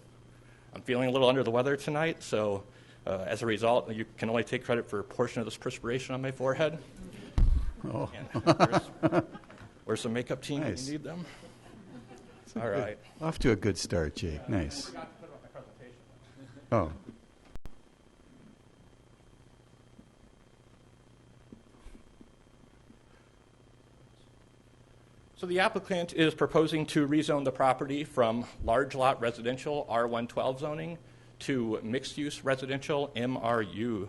I'm feeling a little under the weather tonight, so as a result, you can only take credit for a portion of this perspiration on my forehead. Oh. Where's the makeup team when Nice. you need them? All right. Off to a good start, Jake. Nice. Oh. So the applicant is proposing to rezone the property from large lot residential R112 zoning to mixed-use residential MRU,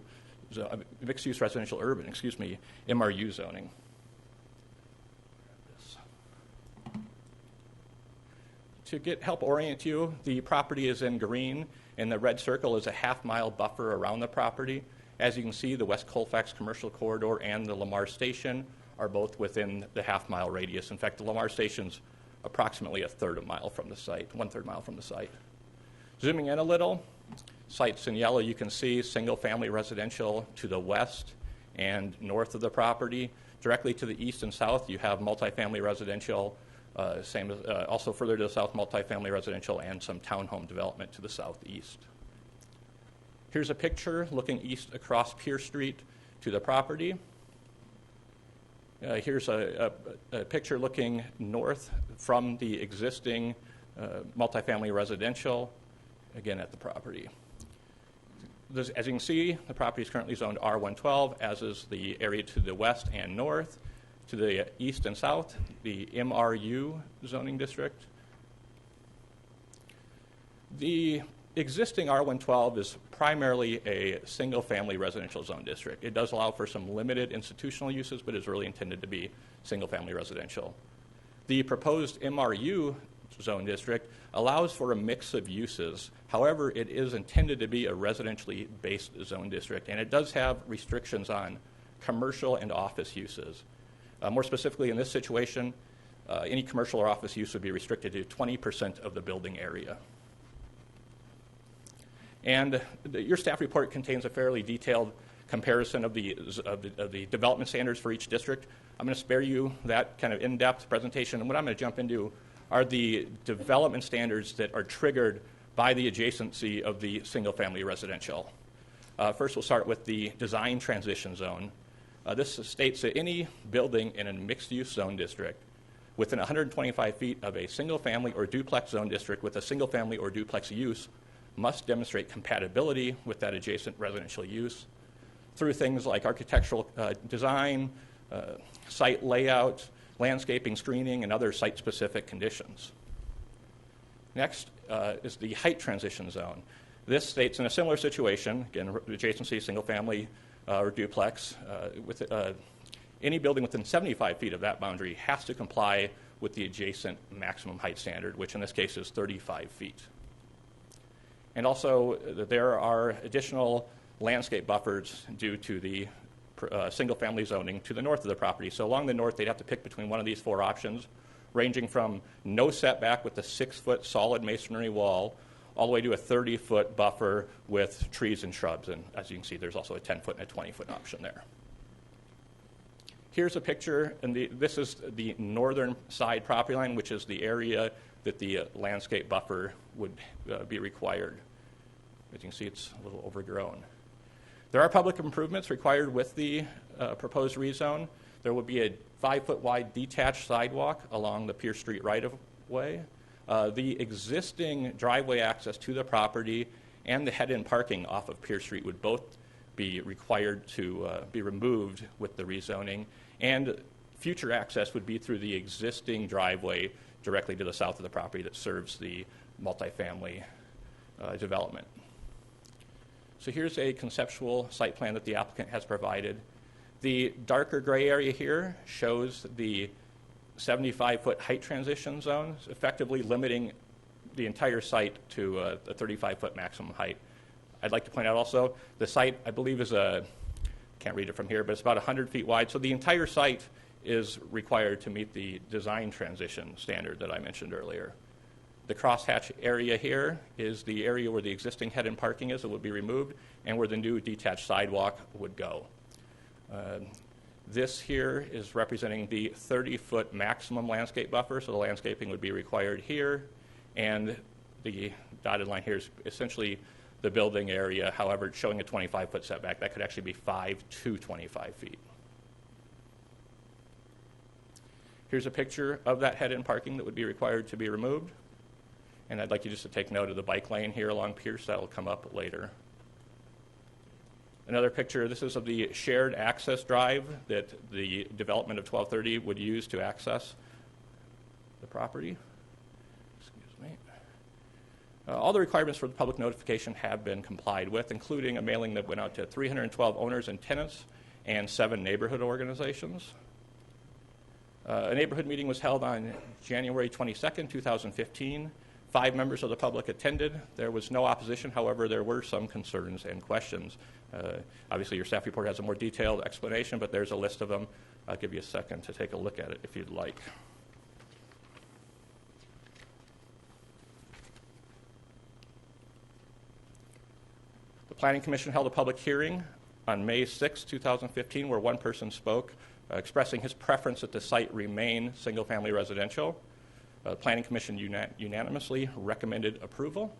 mixed-use residential urban, MRU zoning. To help orient you, the property is in green, and the red circle is a half-mile buffer around the property. As you can see, the West Colfax Commercial Corridor and the Lamar Station are both within the half-mile radius. In fact, the Lamar Station's approximately a third mile from the site, 1/3 mile from the site. Zooming in a little, sites in yellow, you can see single-family residential to the west and north of the property. Directly to the east and south, you have multifamily residential. Also further to the south, multifamily residential and some townhome development to the southeast. Here's a picture looking east across Pierce Street to the property. Here's a picture looking north from the existing multifamily residential, again at the property. As you can see, the property is currently zoned R112, as is the area to the west and north. To the east and south, the MRU zoning district. The existing R112 is primarily a single-family residential zone district. It does allow for some limited institutional uses, but is really intended to be single-family residential. The proposed MRU zone district allows for a mix of uses. However, it is intended to be a residentially based zone district, and it does have restrictions on commercial and office uses. More specifically, in this situation, any commercial or office use would be restricted to 20% of the building area. And your staff report contains a fairly detailed comparison of the development standards for each district. I'm going to spare you that kind of in-depth presentation, and what I'm going to jump into are the development standards that are triggered by the adjacency of the single-family residential. First, we'll start with the design transition zone. This states that any building in a mixed-use zone district within 125 feet of a single-family or duplex zone district with a single-family or duplex use must demonstrate compatibility with that adjacent residential use through things like architectural design, site layout, landscaping, screening, and other site-specific conditions. Next is the height transition zone. This states in a similar situation, again, adjacency, single-family, or duplex, with any building within 75 feet of that boundary has to comply with the adjacent maximum height standard, which in this case is 35 feet. And also, there are additional landscape buffers due to the single-family zoning to the north of the property. So along the north, they'd have to pick between one of these four options, ranging from no setback with a 6-foot solid masonry wall all the way to a 30-foot buffer with trees and shrubs. And as you can see, there's also a 10-foot and a 20-foot option there. Here's a picture, and this is the northern side property line, which is the area that the landscape buffer would be required. As you can see, it's a little overgrown. There are public improvements required with the proposed rezone. There will be a 5-foot wide detached sidewalk along the Pierce Street right-of-way. The existing driveway access to the property and the head-in parking off of Pierce Street would both be required to be removed with the rezoning, and future access would be through the existing driveway directly to the south of the property that serves the multifamily development. So here's a conceptual site plan that the applicant has provided. The darker gray area here shows the 75-foot height transition zone, effectively limiting the entire site to a 35-foot maximum height. I'd like to point out also, the site, I believe, is can't read it from here, but it's about 100 feet wide. So the entire site is required to meet the design transition standard that I mentioned earlier. The crosshatch area here is the area where the existing head-in parking is. It would be removed, and where the new detached sidewalk would go. This here is representing the 30-foot maximum landscape buffer, so the landscaping would be required here, and the dotted line here is essentially the building area. However, it's showing a 25-foot setback. That could actually be 5 to 25 feet. Here's a picture of that head-in parking that would be required to be removed. And I'd like you just to take note of the bike lane here along Pierce. That will come up later. Another picture, this is of the shared access drive that the development of 1230 would use to access the property. Excuse me. All the requirements for the public notification have been complied with, including a mailing that went out to 312 owners and tenants and 7 neighborhood organizations. A neighborhood meeting was held on January 22nd, 2015. 5 members of the public attended. There was no opposition. However, there were some concerns and questions. Obviously, your staff report has a more detailed explanation, but there's a list of them. I'll give you a second to take a look at it if you'd like. The Planning Commission held a public hearing on May 6, 2015, where one person spoke, expressing his preference that the site remain single-family residential. The Planning Commission unanimously recommended approval.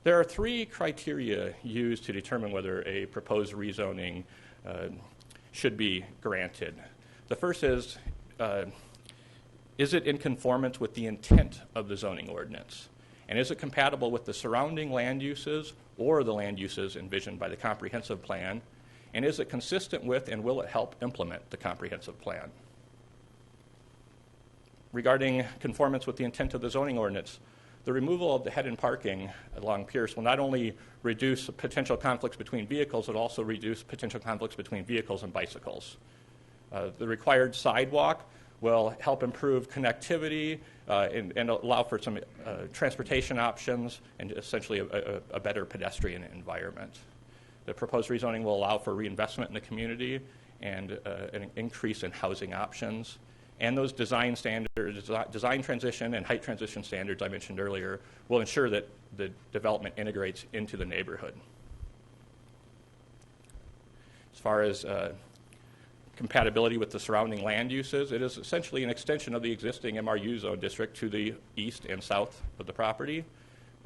There are 3 criteria used to determine whether a proposed rezoning should be granted. The first is it in conformance with the intent of the zoning ordinance? And is it compatible with the surrounding land uses or the land uses envisioned by the comprehensive plan? And is it consistent with and will it help implement the comprehensive plan? Regarding conformance with the intent of the zoning ordinance, the removal of the head-in parking along Pierce will not only reduce potential conflicts between vehicles, it will also reduce potential conflicts between vehicles and bicycles. The required sidewalk will help improve connectivity and allow for some transportation options and essentially a better pedestrian environment. The proposed rezoning will allow for reinvestment in the community and an increase in housing options. And those design standards, design transition and height transition standards I mentioned earlier will ensure that the development integrates into the neighborhood. As far as compatibility with the surrounding land uses, it is essentially an extension of the existing MRU zone district to the east and south of the property.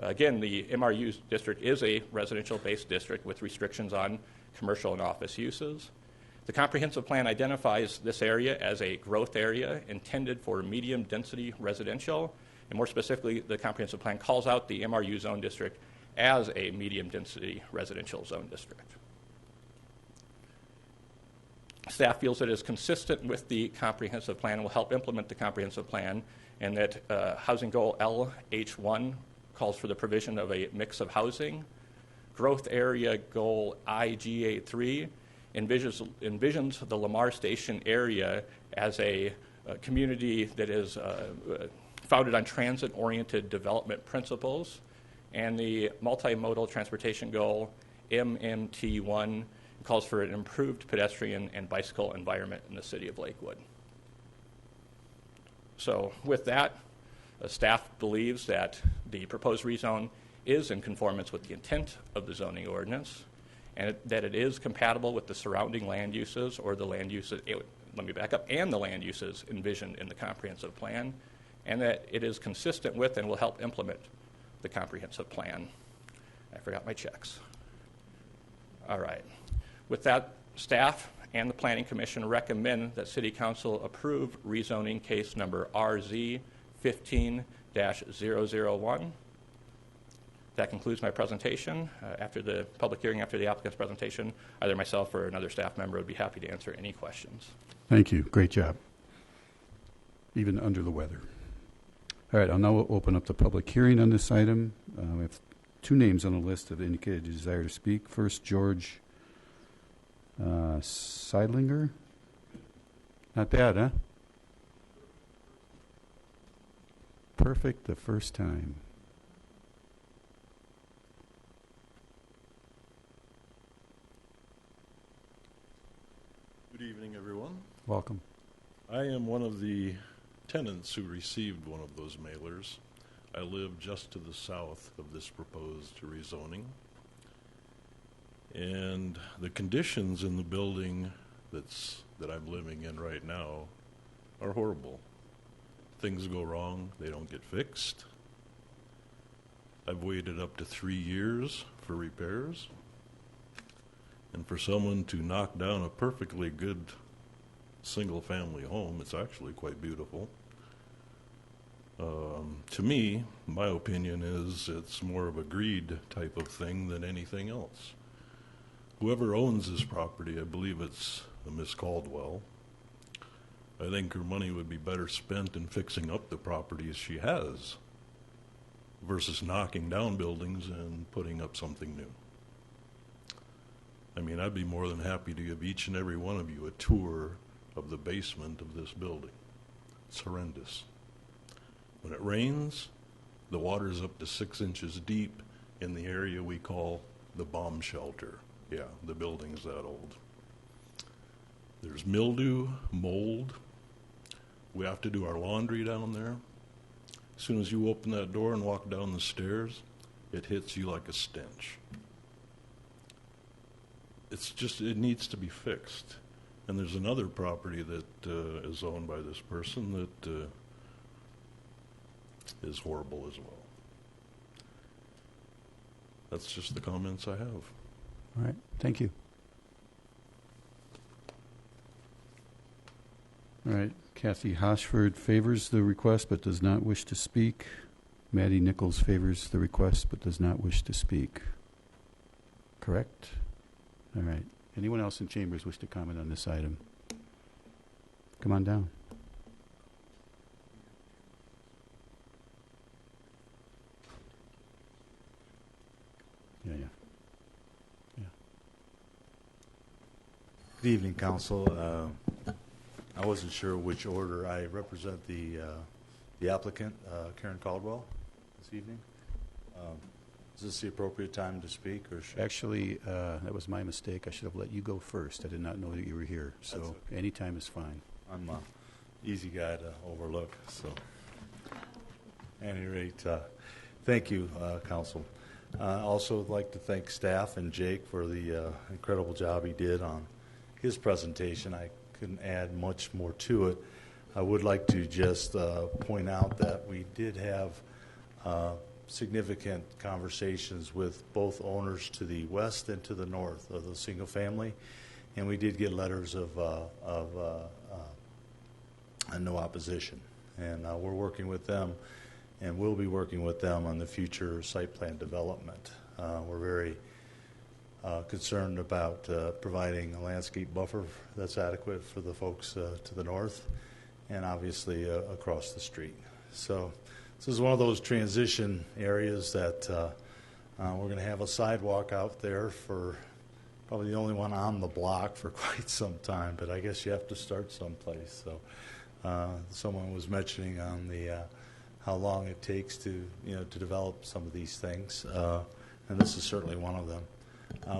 Again, the MRU district is a residential-based district with restrictions on commercial and office uses. The comprehensive plan identifies this area as a growth area intended for medium-density residential, and more specifically, the comprehensive plan calls out the MRU zone district as a medium-density residential zone district. Staff feels it is consistent with the comprehensive plan and will help implement the comprehensive plan, and that housing goal LH1 calls for the provision of a mix of housing. Growth area goal IG83 envisions the Lamar Station area as a community that is founded on transit-oriented development principles, and the multimodal transportation goal, MMT1, calls for an improved pedestrian and bicycle environment in the city of Lakewood. So with that, staff believes that the proposed rezone is in conformance with the intent of the zoning ordinance, and that it is compatible with the surrounding land uses or the land uses, let me back up, and the land uses envisioned in the comprehensive plan, and that it is consistent with and will help implement the comprehensive plan. I forgot my checks. All right. With that, staff and the Planning Commission recommend that City Council approve rezoning case number RZ 15-001. That concludes my presentation. After the public hearing, after the applicant's presentation, either myself or another staff member would be happy to answer any questions. Thank you. Great job. Even under the weather. All right, I'll now open up the public hearing on this item. We have 2 names on the list that indicated a desire to speak. First, George Seidlinger. Not bad, huh? Perfect the first time. Good evening, everyone. Welcome. I am one of the tenants who received one of those mailers. I live just to the south of this proposed rezoning. And the conditions in the building that I'm living in right now are horrible. Things go wrong, they don't get fixed. I've waited up to 3 years for repairs. And for someone to knock down a perfectly good single-family home, it's actually quite beautiful. To me, my opinion is it's more of a greed type of thing than anything else. Whoever owns this property, I believe it's Miss Caldwell, I think her money would be better spent in fixing up the properties she has versus knocking down buildings and putting up something new. I mean, I'd be more than happy to give each and every one of you a tour of the basement of this building. It's horrendous. When it rains, the water's up to 6 inches deep in the area we call the bomb shelter. Yeah, the building's that old. There's mildew, mold. We have to do our laundry down there. As soon as you open that door and walk down the stairs, it hits you like a stench. It needs to be fixed. And there's another property that is owned by this person that is horrible as well. That's just the comments I have. All right, thank you. All right, Kathy Hoshford favors the request but does not wish to speak. Maddie Nichols favors the request but does not wish to speak. Correct? All right. Anyone else in chambers wish to comment on this item? Come on down. Yeah. Good evening, Council. I wasn't sure which order. I represent the applicant, Karen Caldwell, this evening. Is this the appropriate time to speak? Or Actually, that was my mistake. I should have let you go first. I did not know that you were here. So okay. Any time is fine. I'm an easy guy to overlook. So, at any rate, thank you, Council. Also would like to thank staff and Jake for the incredible job he did on his presentation. I couldn't add much more to it. I would like to just point out that we did have significant conversations with both owners to the west and to the north of the single family, and we did get letters of no opposition. And we're working with them, and we'll be working with them on the future site plan development. We're very concerned about providing a landscape buffer that's adequate for the folks to the north and obviously across the street. So this is one of those transition areas that we're going to have a sidewalk out there for probably the only one on the block for quite some time, but I guess you have to start someplace. So someone was mentioning on the how long it takes to develop some of these things, and this is certainly one of them.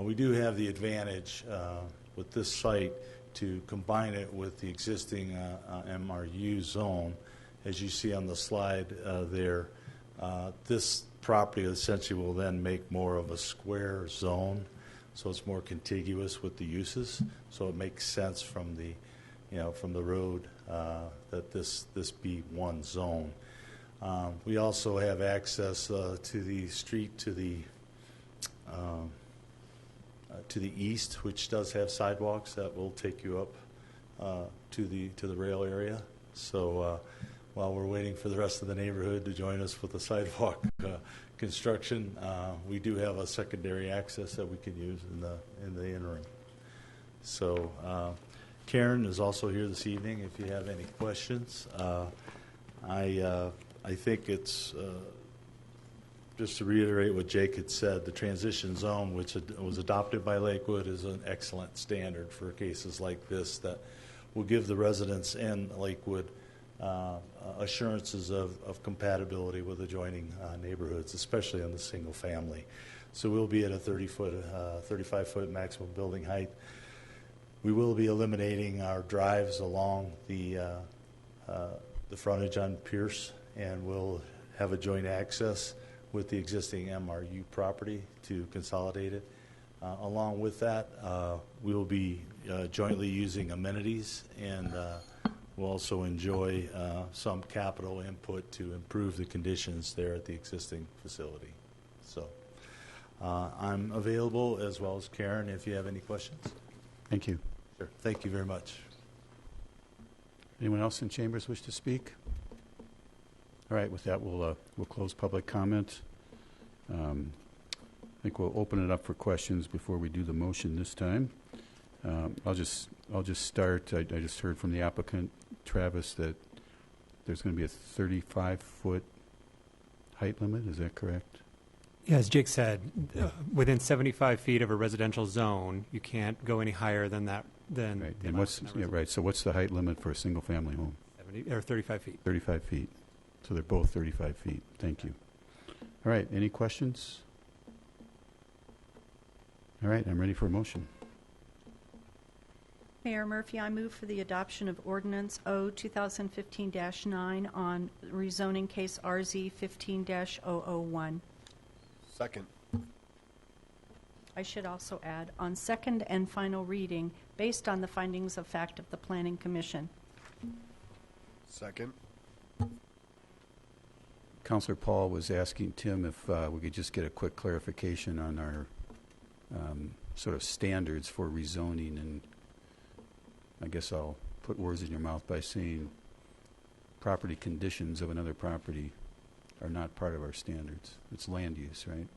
We do have the advantage with this site to combine it with the existing MRU zone. As you see on the slide there, this property essentially will then make more of a square zone, so it's more contiguous with the uses. So it makes sense from the, from the road that this be one zone. We also have access to the street to the east, which does have sidewalks that will take you up to the rail area. So while we're waiting for the rest of the neighborhood to join us with the sidewalk construction, we do have a secondary access that we can use in the interim. So Karen is also here this evening if you have any questions. I think it's just to reiterate what Jake had said, the transition zone, which was adopted by Lakewood, is an excellent standard for cases like this that will give the residents in Lakewood assurances of compatibility with adjoining neighborhoods, especially on the single family. So we'll be at a 35-foot maximum building height. We will be eliminating our drives along the frontage on Pierce, and we'll have a joint access with the existing MRU property to consolidate it. Along with that, we will be jointly using amenities, and we'll also enjoy some capital input to improve the conditions there at the existing facility. So I'm available, as well as Karen, if you have any questions. Thank you. Sure. Thank you very much. Anyone else in chambers wish to speak? All right, with that, we'll close public comment. I think we'll open it up for questions before we do the motion this time. I'll just start. I just heard from the applicant, Travis, that there's going to be a 35-foot height limit, is that correct? Yeah, as Jake said, within 75 feet of a residential zone, you can't go any higher than that. Right. And what's, yeah, right, so what's the height limit for a single-family home? 35 feet. 35 feet. So they're both 35 feet. Thank you. All right, any questions? All right, I'm ready for a motion. Mayor Murphy, I move for the adoption of Ordinance O 2015-9 on rezoning case RZ 15-001. Second. I should also add, on second and final reading, based on the findings of fact of the Planning Commission. Second. Councilor Paul was asking Tim if we could just get a quick clarification on our sort of standards for rezoning, and I guess I'll put words in your mouth by saying property conditions of another property are not part of our standards. It's land use, right?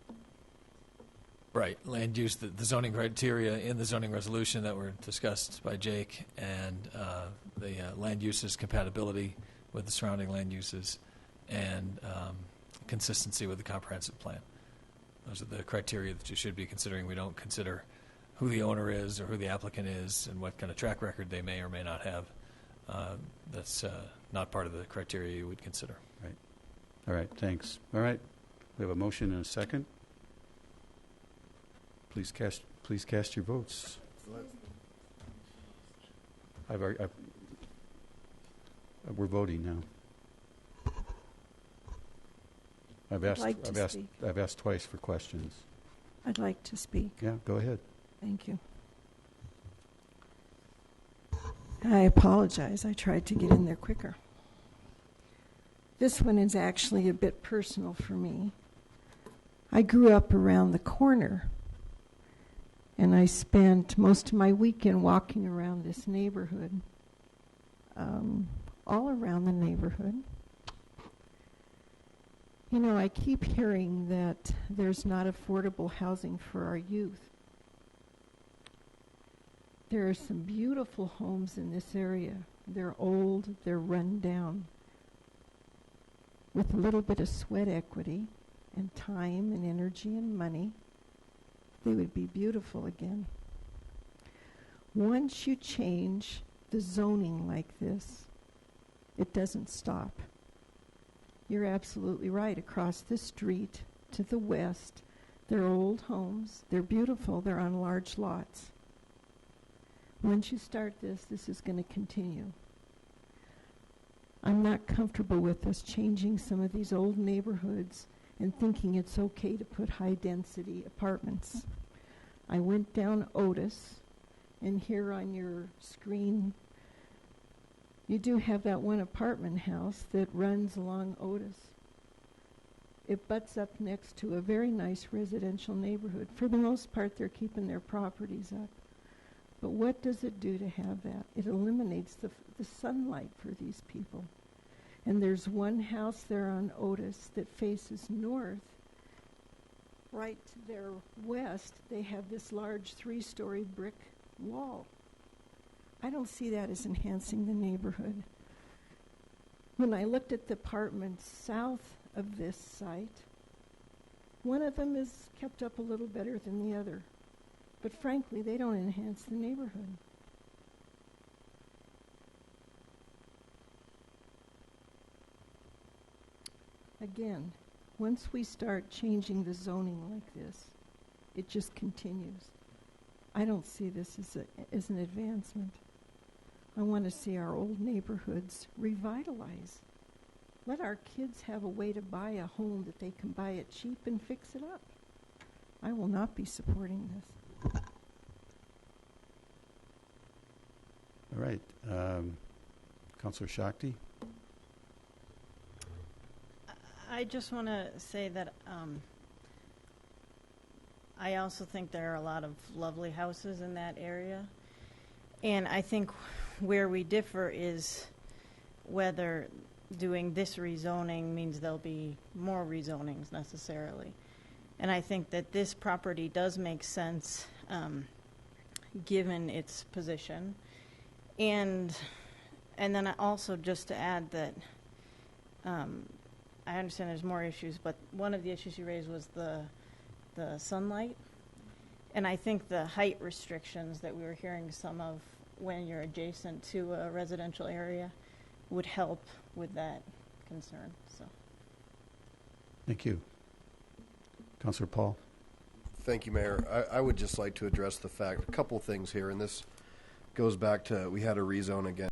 Right, land use, the zoning criteria in the zoning resolution that were discussed by Jake, and the land uses compatibility with the surrounding land uses, and consistency with the comprehensive plan. Those are the criteria that you should be considering. We don't consider who the owner is or who the applicant is and what kind of track record they may or may not have. That's not part of the criteria you would consider. Right. All right, thanks. All right, we have a motion and a second. Please cast your votes. We're voting now. I've asked twice for questions. I'd like to speak. Yeah, go ahead. Thank you. I apologize. I tried to get in there quicker. This one is actually a bit personal for me. I grew up around the corner, and I spent most of my weekend walking around this neighborhood, all around the neighborhood. You know, I keep hearing that there's not affordable housing for our youth. There are some beautiful homes in this area. They're old, they're run down. With a little bit of sweat equity and time and energy and money, they would be beautiful again. Once you change the zoning like this, it doesn't stop. You're absolutely right. Across the street to the west, they're old homes. They're beautiful. They're on large lots. Once you start this is going to continue. I'm not comfortable with us changing some of these old neighborhoods and thinking it's okay to put high-density apartments. I went down Otis, and here on your screen, you do have that one apartment house that runs along Otis. It butts up next to a very nice residential neighborhood. For the most part, they're keeping their properties up. But what does it do to have that? It eliminates the sunlight for these people. And there's one house there on Otis that faces north. Right to their west, they have this large 3-story brick wall. I don't see that as enhancing the neighborhood. When I looked at the apartments south of this site, one of them is kept up a little better than the other. But frankly, they don't enhance the neighborhood. Again, once we start changing the zoning like this, it just continues. I don't see this as an advancement. I want to see our old neighborhoods revitalize. Let our kids have a way to buy a home that they can buy it cheap and fix it up. I will not be supporting this. All right. Councilor Shakti? I just want to say that I also think there are a lot of lovely houses in that area. And I think where we differ is whether doing this rezoning means there'll be more rezonings necessarily. And I think that this property does make sense given its position. And then also just to add that I understand there's more issues, but one of the issues you raised was the sunlight. And I think the height restrictions that we were hearing some of when you're adjacent to a residential area would help with that concern. So, Thank you. Councilor Paul. Thank you, Mayor. I would just like to address the fact, a couple things here, and this goes back to, we had a rezone again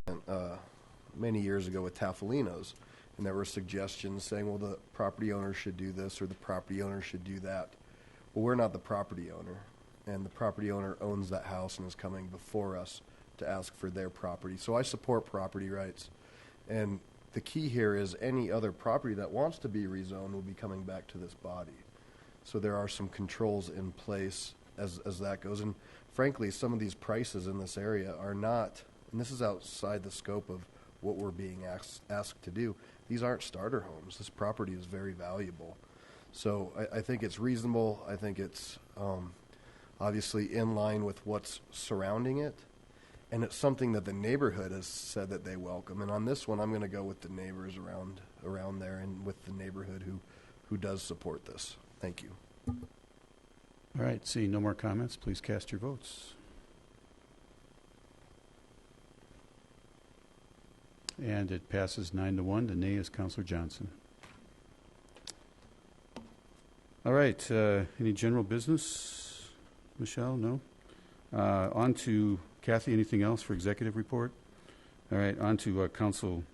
many years ago with Tafolinos, and there were suggestions saying, well, the property owner should do this or the property owner should do that. Well, we're not the property owner, and the property owner owns that house and is coming before us to ask for their property. So I support property rights, and the key here is any other property that wants to be rezoned will be coming back to this body. So there are some controls in place as that goes. And frankly, some of these prices in this area are not, and this is outside the scope of what we're being asked to do. These aren't starter homes. This property is very valuable. So I think it's reasonable. I think it's obviously in line with what's surrounding it. And it's something that the neighborhood has said that they welcome. And on this one, I'm going to go with the neighbors around there and with the neighborhood who does support this. Thank you. All right, seeing no more comments, please cast your votes. And it passes 9-1. The nay is Councilor Johnson. All right, any general business? Michelle, no? On to Kathy, anything else for executive report? All right, on to council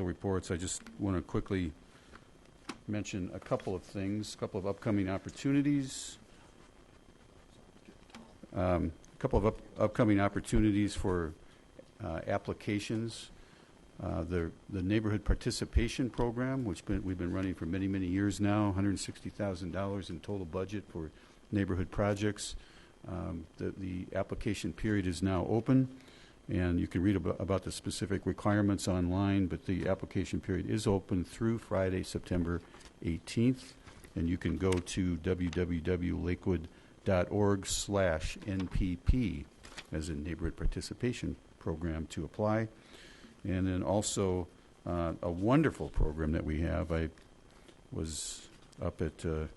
reports. I just want to quickly mention a couple of things, a couple of upcoming opportunities. A couple of upcoming opportunities for applications. The neighborhood participation program, which we've been running for many, many years now, $160,000 in total budget for neighborhood projects. The application period is now open, and you can read about the specific requirements online, but the application period is open through Friday, September 18th, and you can go to www.lakewood.org/NPP, as in Neighborhood Participation Program, to apply. And then also a wonderful program that we have. I was up at the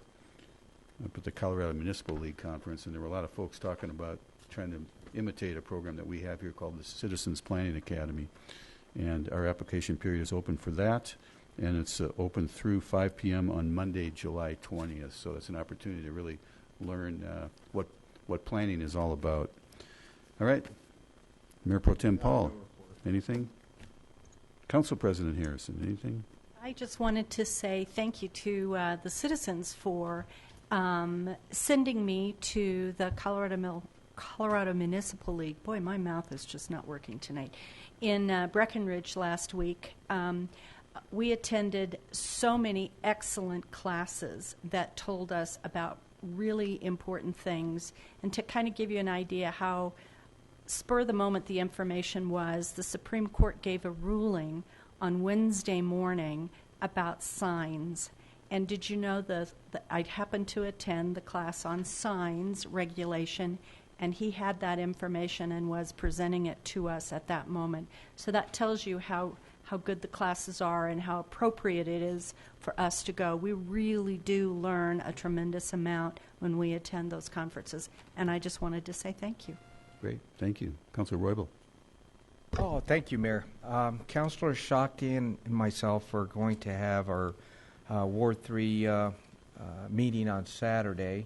Colorado Municipal League Conference, and there were a lot of folks talking about trying to imitate a program that we have here called the Citizens Planning Academy. And our application period is open for that, and it's open through 5 p.m. on Monday, July 20th. So it's an opportunity to really learn what planning is all about. All right. Mayor Pro Tem Paul, anything? Council President Harrison, anything? I just wanted to say thank you to the citizens for sending me to the Colorado Municipal League. Boy, my mouth is just not working tonight. In Breckenridge last week, we attended so many excellent classes that told us about really important things. And to kind of give you an idea how spur of the moment the information was, the Supreme Court gave a ruling on Wednesday morning about signs. And did you know I happened to attend the class on signs regulation, and he had that information and was presenting it to us at that moment. So that tells you how good the classes are and how appropriate it is for us to go. We really do learn a tremendous amount when we attend those conferences. And I just wanted to say thank you. Great. Thank you. Councilor Roybal. Oh, thank you, Mayor. Councilor Shakti and myself are going to have our Ward 3 meeting on Saturday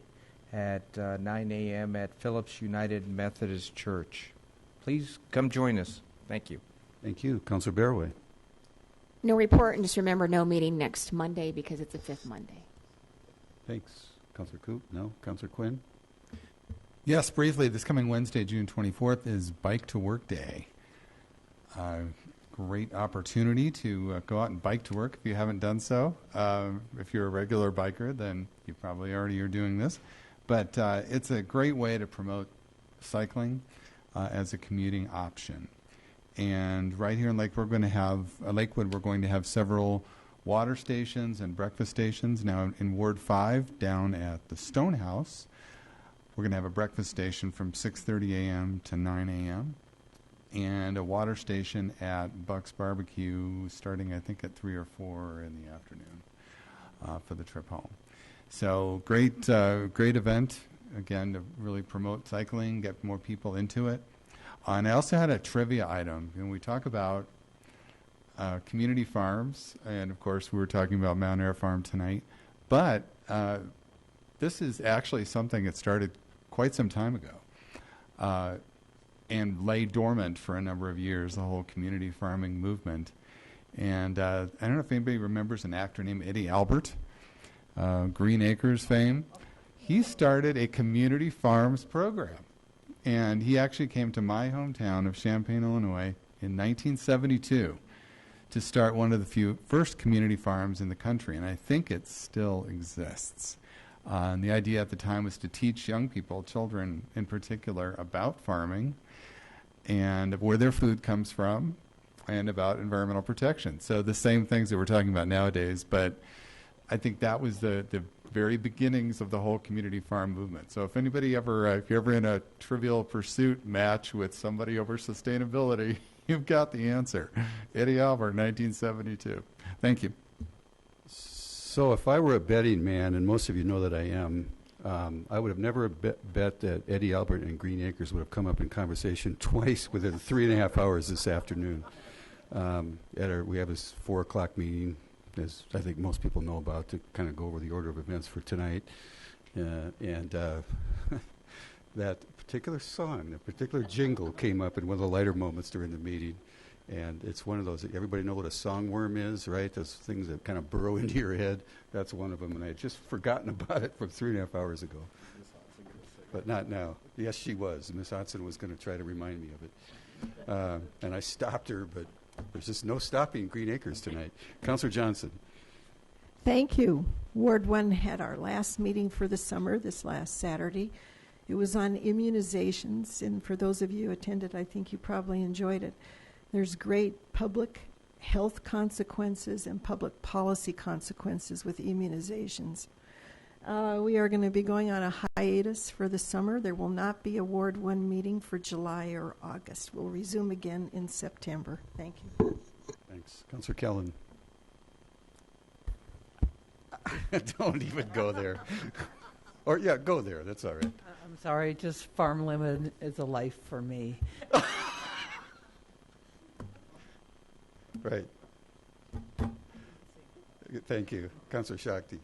at 9 a.m. at Phillips United Methodist Church. Please come join us. Thank you. Thank you. Councilor Barraway. No report, and just remember, no meeting next Monday because it's the 5th Monday. Thanks. Councilor Coop? No. Councilor Quinn? Yes, briefly, this coming Wednesday, June 24th, is Bike to Work Day. Great opportunity to go out and bike to work if you haven't done so. If you're a regular biker, then you probably already are doing this. But it's a great way to promote cycling as a commuting option. And right here in Lakewood, we're going to have several water stations and breakfast stations. Now in Ward 5, down at the Stonehouse, we're going to have a breakfast station from 6:30 a.m. to 9 a.m. and a water station at Buck's Barbecue starting, I think, at 3 or 4 in the afternoon for the trip home. So great event, again, to really promote cycling, get more people into it. And I also had a trivia item. And we talk about community farms, and of course we were talking about Mount Air Farm tonight, but this is actually something that started quite some time ago and lay dormant for a number of years, the whole community farming movement. And I don't know if anybody remembers an actor named Eddie Albert, Green Acres fame. He started a community farms program, and he actually came to my hometown of Champaign, Illinois in 1972 to start one of the first community farms in the country, and I think it still exists. And the idea at the time was to teach young people, children in particular, about farming and where their food comes from and about environmental protection. So the same things that we're talking about nowadays, but I think that was the very beginnings of the whole community farm movement. So if anybody if you're ever in a Trivial Pursuit match with somebody over sustainability, you've got the answer. Eddie Albert, 1972. Thank you. So if I were a betting man, and most of you know that I am, I would have never bet that Eddie Albert and Green Acres would have come up in conversation twice within 3.5 hours this afternoon. We have this 4 o'clock meeting, as I think most people know about, to kind of go over the order of events for tonight. And that particular song, that particular jingle came up in one of the lighter moments during the meeting. And it's one of those, everybody know what a songworm is, right? Those things that kind of burrow into your head. That's one of them, and I had just forgotten about it from 3.5 hours ago. But not now. Yes, she was. Miss Hodson was going to try to remind me of it. And I stopped her, but there's just no stopping Green Acres tonight. Councillor Johnson. Thank you. Ward 1 had our last meeting for the summer this last Saturday. It was on immunizations, and for those of you who attended, I think you probably enjoyed it. There's great public health consequences and public policy consequences with immunizations. We are going to be going on a hiatus for the summer. There will not be a Ward 1 meeting for July or August. We'll resume again in September. Thank you. Thanks. Councillor Kellen. Don't even go there. Or, yeah, go there. That's all right. I'm sorry. Just farm limit is a life for me. Right. Thank you. Councillor Shakti.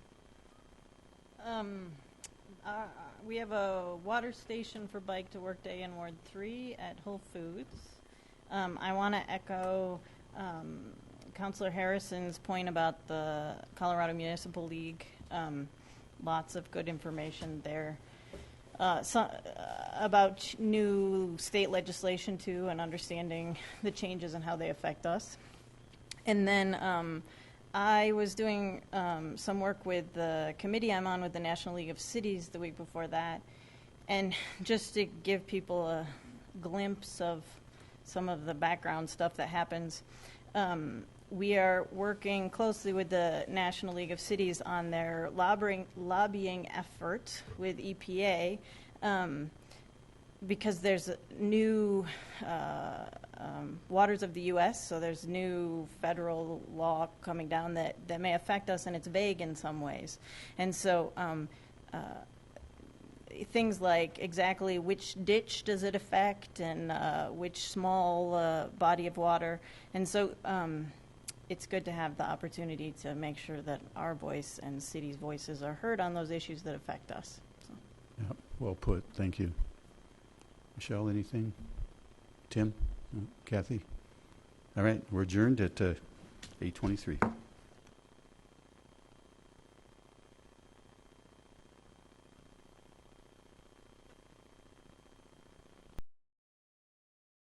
We have a water station for Bike to Work Day in Ward 3 at Whole Foods. I want to echo Councillor Harrison's point about the Colorado Municipal League. Lots of good information there. About new state legislation, too, and understanding the changes and how they affect us. And then I was doing some work with the committee I'm on with the National League of Cities the week before that. And just to give people a glimpse of some of the background stuff that happens, we are working closely with the National League of Cities on their lobbying effort with EPA because there's new waters of the U.S., so there's new federal law coming down that may affect us, and it's vague in some ways. And so things like exactly which ditch does it affect and which small body of water. And so it's good to have the opportunity to make sure that our voice and cities' voices are heard on those issues that affect us. So. Yep, well put. Thank you. Michelle, anything? Tim? No? Kathy? All right, we're adjourned at 8:23.